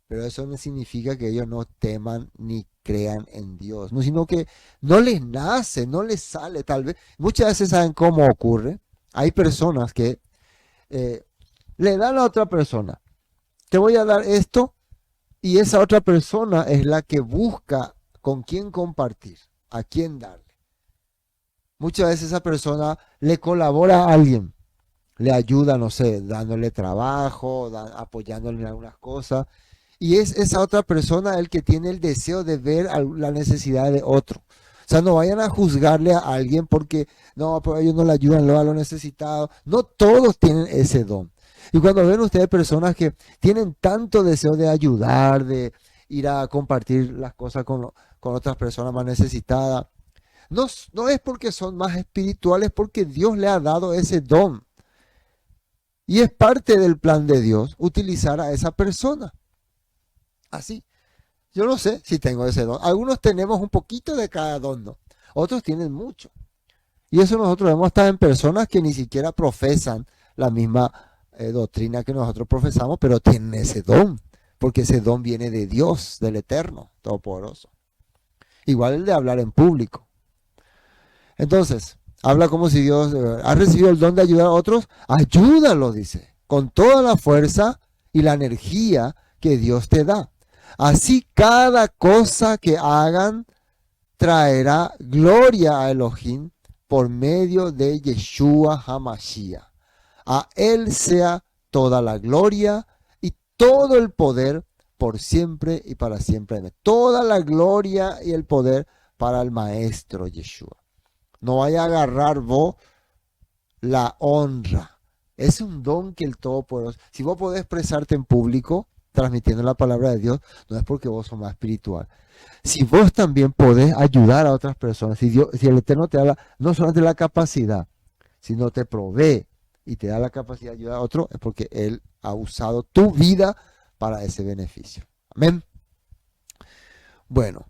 Pero eso no significa que ellos no teman ni crean en Dios, no, sino que no les nace, no les sale, tal vez. Muchas veces saben cómo ocurre. Hay personas que le dan a otra persona, te voy a dar esto, y esa otra persona es la que busca con quién compartir, a quién darle. Muchas veces esa persona le colabora a alguien, le ayuda, no sé, dándole trabajo, apoyándole en algunas cosas. Y es esa otra persona el que tiene el deseo de ver la necesidad de otro. O sea, no vayan a juzgarle a alguien porque no, pero ellos no le ayudan a los necesitados. No todos tienen ese don. Y cuando ven ustedes personas que tienen tanto deseo de ayudar, de ir a compartir las cosas con otras personas más necesitadas, no es porque son más espirituales, porque Dios le ha dado ese don. Y es parte del plan de Dios utilizar a esa persona. Así. Yo no sé si tengo ese don. Algunos tenemos un poquito de cada don, ¿no? Otros tienen mucho. Y eso nosotros vemos hasta en personas que ni siquiera profesan la misma doctrina que nosotros profesamos, pero tienen ese don, porque ese don viene de Dios, del Eterno, Todopoderoso. Igual el de hablar en público. Entonces, habla como si Dios ha recibido el don de ayudar a otros, ayúdalo, dice, con toda la fuerza y la energía que Dios te da. Así cada cosa que hagan traerá gloria a Elohim por medio de Yeshua HaMashiach. A Él sea toda la gloria y todo el poder por siempre y para siempre. Toda la gloria y el poder para el Maestro Yeshua. No vaya a agarrar vos la honra. Es un don que el Todopoderoso. Si vos podés expresarte en público, transmitiendo la palabra de Dios, no es porque vos sos más espiritual. Si vos también podés ayudar a otras personas, si el Eterno te da no solamente la capacidad, sino te provee y te da la capacidad de ayudar a otro, es porque Él ha usado tu vida para ese beneficio. Amén. Bueno,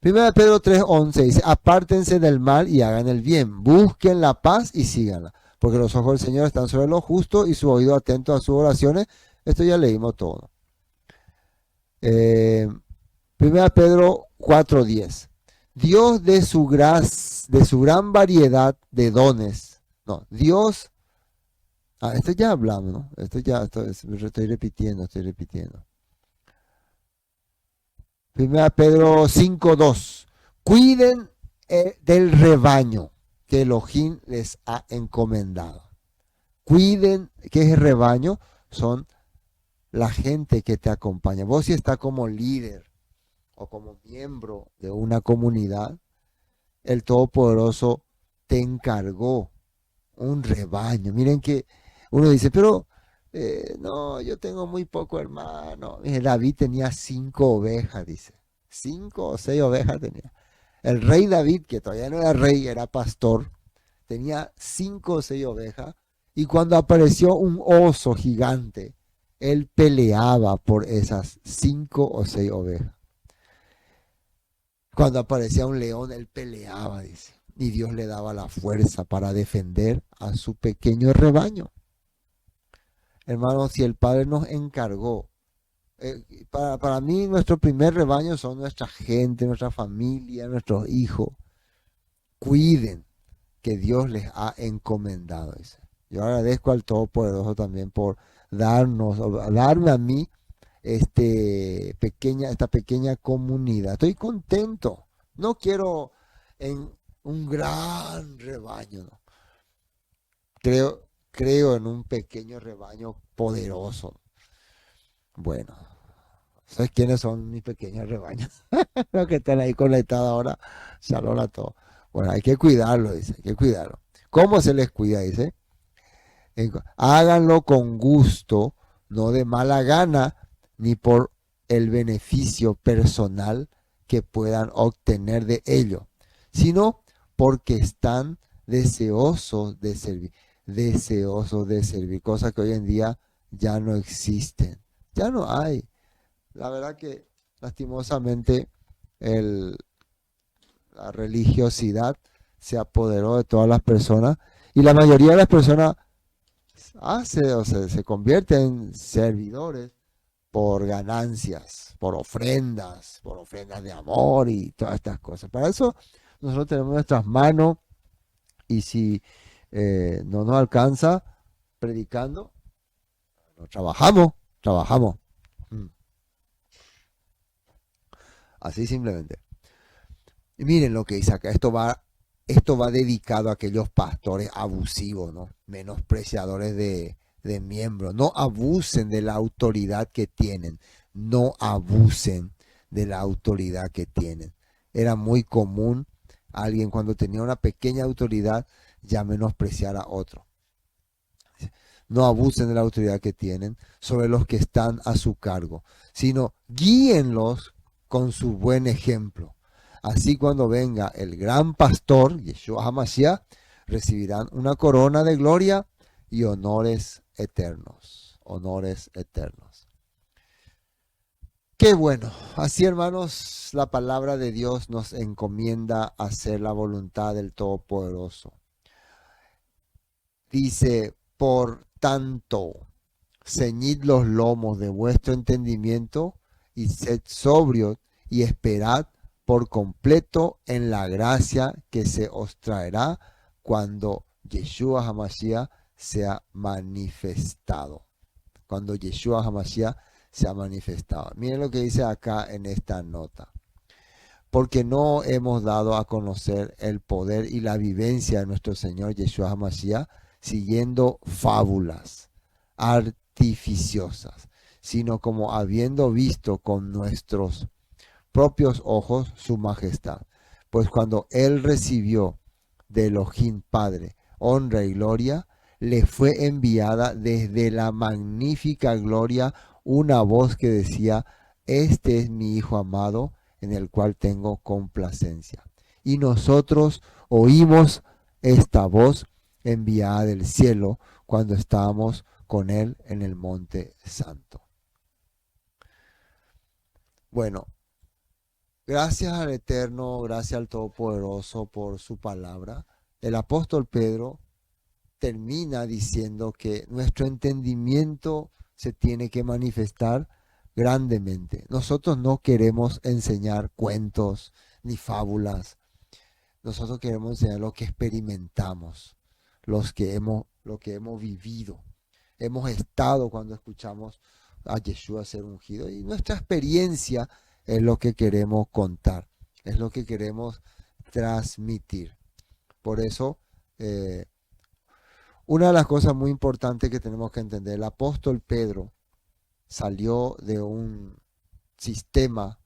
1 Pedro 3:11 dice, apártense del mal y hagan el bien, busquen la paz y síganla, porque los ojos del Señor están sobre los justos y su oído atento a sus oraciones. Esto ya leímos todo. 1 Pedro 4:10. Dios de su gran variedad de dones. No, Dios. Esto ya hablamos, ¿no? Estoy repitiendo. 1 Pedro 5:2. Cuiden del rebaño que Elohim les ha encomendado. Cuiden, ¿qué es el rebaño? Son la gente que te acompaña. Vos si estás como líder o como miembro de una comunidad, el Todopoderoso te encargó un rebaño. Miren que uno dice, pero no, yo tengo muy poco hermano. David tenía 5 ovejas, dice. 5 o 6 ovejas tenía. El rey David, que todavía no era rey, era pastor, tenía 5 o 6 ovejas. Y cuando apareció un oso gigante, él peleaba por esas 5 o 6 ovejas. Cuando aparecía un león, él peleaba, dice. Y Dios le daba la fuerza para defender a su pequeño rebaño. Hermanos, si el Padre nos encargó, para mí nuestro primer rebaño son nuestra gente, nuestra familia, nuestros hijos. Cuiden que Dios les ha encomendado, dice. Yo agradezco al Todopoderoso también por darme a mí esta pequeña comunidad. Estoy contento. No quiero en un gran rebaño, ¿no? Creo en un pequeño rebaño poderoso. Bueno, ¿sabes quiénes son mis pequeños rebaños? Los que están ahí conectados ahora. Shalom a todos. Bueno, hay que cuidarlo, dice, hay que cuidarlo. ¿Cómo se les cuida? Dice, háganlo con gusto, no de mala gana, ni por el beneficio personal que puedan obtener de ello, sino porque están deseosos de servir, cosas que hoy en día ya no existen, ya no hay. La verdad que lastimosamente el, la religiosidad se apoderó de todas las personas y la mayoría de las personas se convierte en servidores por ganancias, por ofrendas de amor y todas estas cosas. Para eso nosotros tenemos nuestras manos y si no nos alcanza predicando, no trabajamos. Mm. Así simplemente. Y miren lo que dice acá, esto va dedicado a aquellos pastores abusivos, ¿no? Menospreciadores de miembros. No abusen de la autoridad que tienen. No abusen de la autoridad que tienen. Era muy común alguien cuando tenía una pequeña autoridad ya menospreciar a otro. No abusen de la autoridad que tienen sobre los que están a su cargo, sino guíenlos con su buen ejemplo. Así cuando venga el gran pastor, Yeshua HaMashiach, recibirán una corona de gloria y honores eternos. Honores eternos. Qué bueno. Así, hermanos, la palabra de Dios nos encomienda a hacer la voluntad del Todopoderoso. Dice, por tanto, ceñid los lomos de vuestro entendimiento y sed sobrios y esperad por completo en la gracia que se os traerá cuando Yeshua HaMashiach sea manifestado. Cuando Yeshua HaMashiach sea manifestado. Miren lo que dice acá en esta nota. Porque no hemos dado a conocer el poder y la vivencia de nuestro Señor Yeshua HaMashiach siguiendo fábulas artificiosas, sino como habiendo visto con nuestros propios ojos su majestad. Pues cuando él recibió de Elohim Padre honra y gloria, le fue enviada desde la magnífica gloria una voz que decía, este es mi Hijo amado, en el cual tengo complacencia. Y nosotros oímos esta voz enviada del cielo cuando estábamos con él en el monte santo. Bueno, gracias al Eterno, gracias al Todopoderoso por su palabra. El apóstol Pedro termina diciendo que nuestro entendimiento se tiene que manifestar grandemente. Nosotros no queremos enseñar cuentos ni fábulas. Nosotros queremos enseñar lo que experimentamos, lo que hemos vivido. Hemos estado cuando escuchamos a Yeshua ser ungido y nuestra experiencia es lo que queremos contar, es lo que queremos transmitir. Por eso, una de las cosas muy importantes que tenemos que entender, el apóstol Pedro salió de un sistema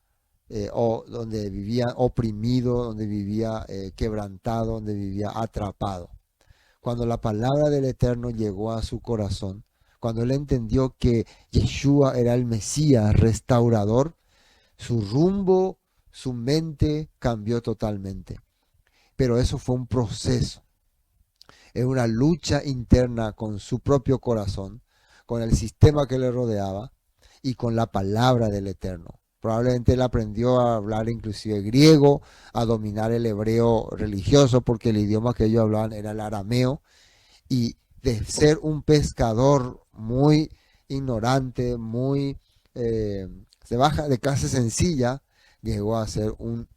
donde vivía oprimido, donde vivía quebrantado, donde vivía atrapado. Cuando la palabra del Eterno llegó a su corazón, cuando él entendió que Yeshua era el Mesías restaurador, su rumbo, su mente cambió totalmente. Pero eso fue un proceso. Es una lucha interna con su propio corazón, con el sistema que le rodeaba y con la palabra del Eterno. Probablemente él aprendió a hablar inclusive griego, a dominar el hebreo religioso, porque el idioma que ellos hablaban era el arameo, y de ser un pescador muy ignorante, muy de clase sencilla, llegó a ser un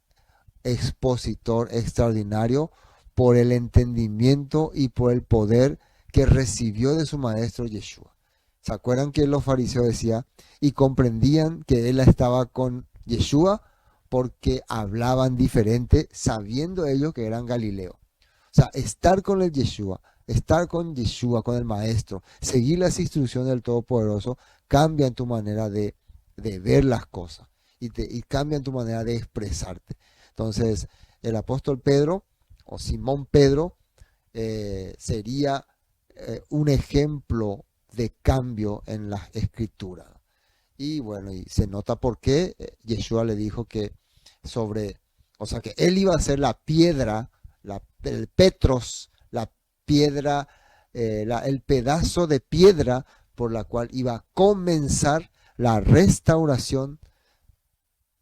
expositor extraordinario por el entendimiento y por el poder que recibió de su maestro Yeshua. ¿Se acuerdan que los fariseos decían y comprendían que él estaba con Yeshua porque hablaban diferente, sabiendo ellos que eran Galileo? O sea, estar con el Yeshua, estar con Yeshua, con el maestro, seguir las instrucciones del Todopoderoso, cambia en tu manera de ver las cosas y cambia en tu manera de expresarte. Entonces, el apóstol Pedro o Simón Pedro sería un ejemplo de cambio en las escrituras. Y bueno, y se nota por qué Yeshua le dijo que o sea, que él iba a ser la piedra, el Petros, la piedra, el pedazo de piedra por la cual iba a comenzar la restauración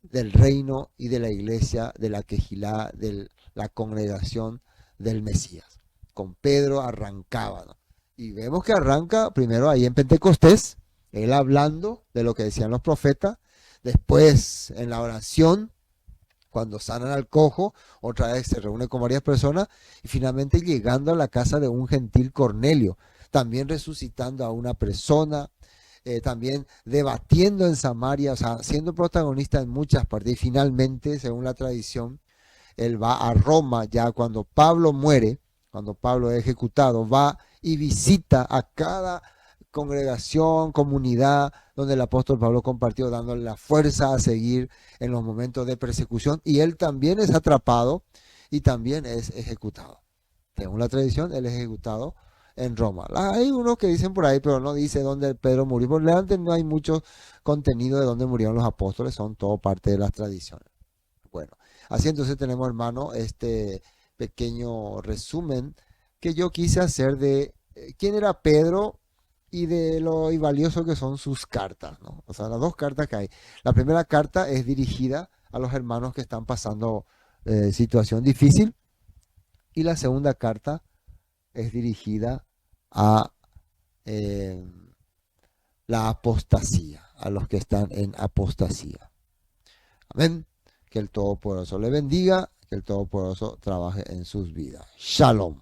del reino y de la iglesia, de la Quejilá, de la congregación del Mesías. Con Pedro arrancaba, ¿no? Y vemos que arranca primero ahí en Pentecostés, él hablando de lo que decían los profetas, después en la oración, cuando sanan al cojo, otra vez se reúne con varias personas y finalmente llegando a la casa de un gentil Cornelio, también resucitando a una persona, también debatiendo en Samaria, o sea, siendo protagonista en muchas partes. Y finalmente, según la tradición, él va a Roma ya cuando Pablo muere, cuando Pablo es ejecutado, va y visita a cada congregación, comunidad donde el apóstol Pablo compartió, dándole la fuerza a seguir en los momentos de persecución. Y él también es atrapado y también es ejecutado. Según la tradición, él es ejecutado en Roma. Hay unos que dicen por ahí, pero no dice dónde Pedro murió. Por delante no hay mucho contenido de dónde murieron los apóstoles, son todo parte de las tradiciones. Bueno, así entonces tenemos, hermano, este pequeño resumen que yo quise hacer de quién era Pedro y de lo valioso que son sus cartas, ¿no? O sea, las dos cartas que hay. La primera carta es dirigida a los hermanos que están pasando situación difícil y la segunda carta es dirigida a eh, la apostasía, a los que están en apostasía. Amén. Que el Todopoderoso le bendiga, que el Todopoderoso trabaje en sus vidas. Shalom.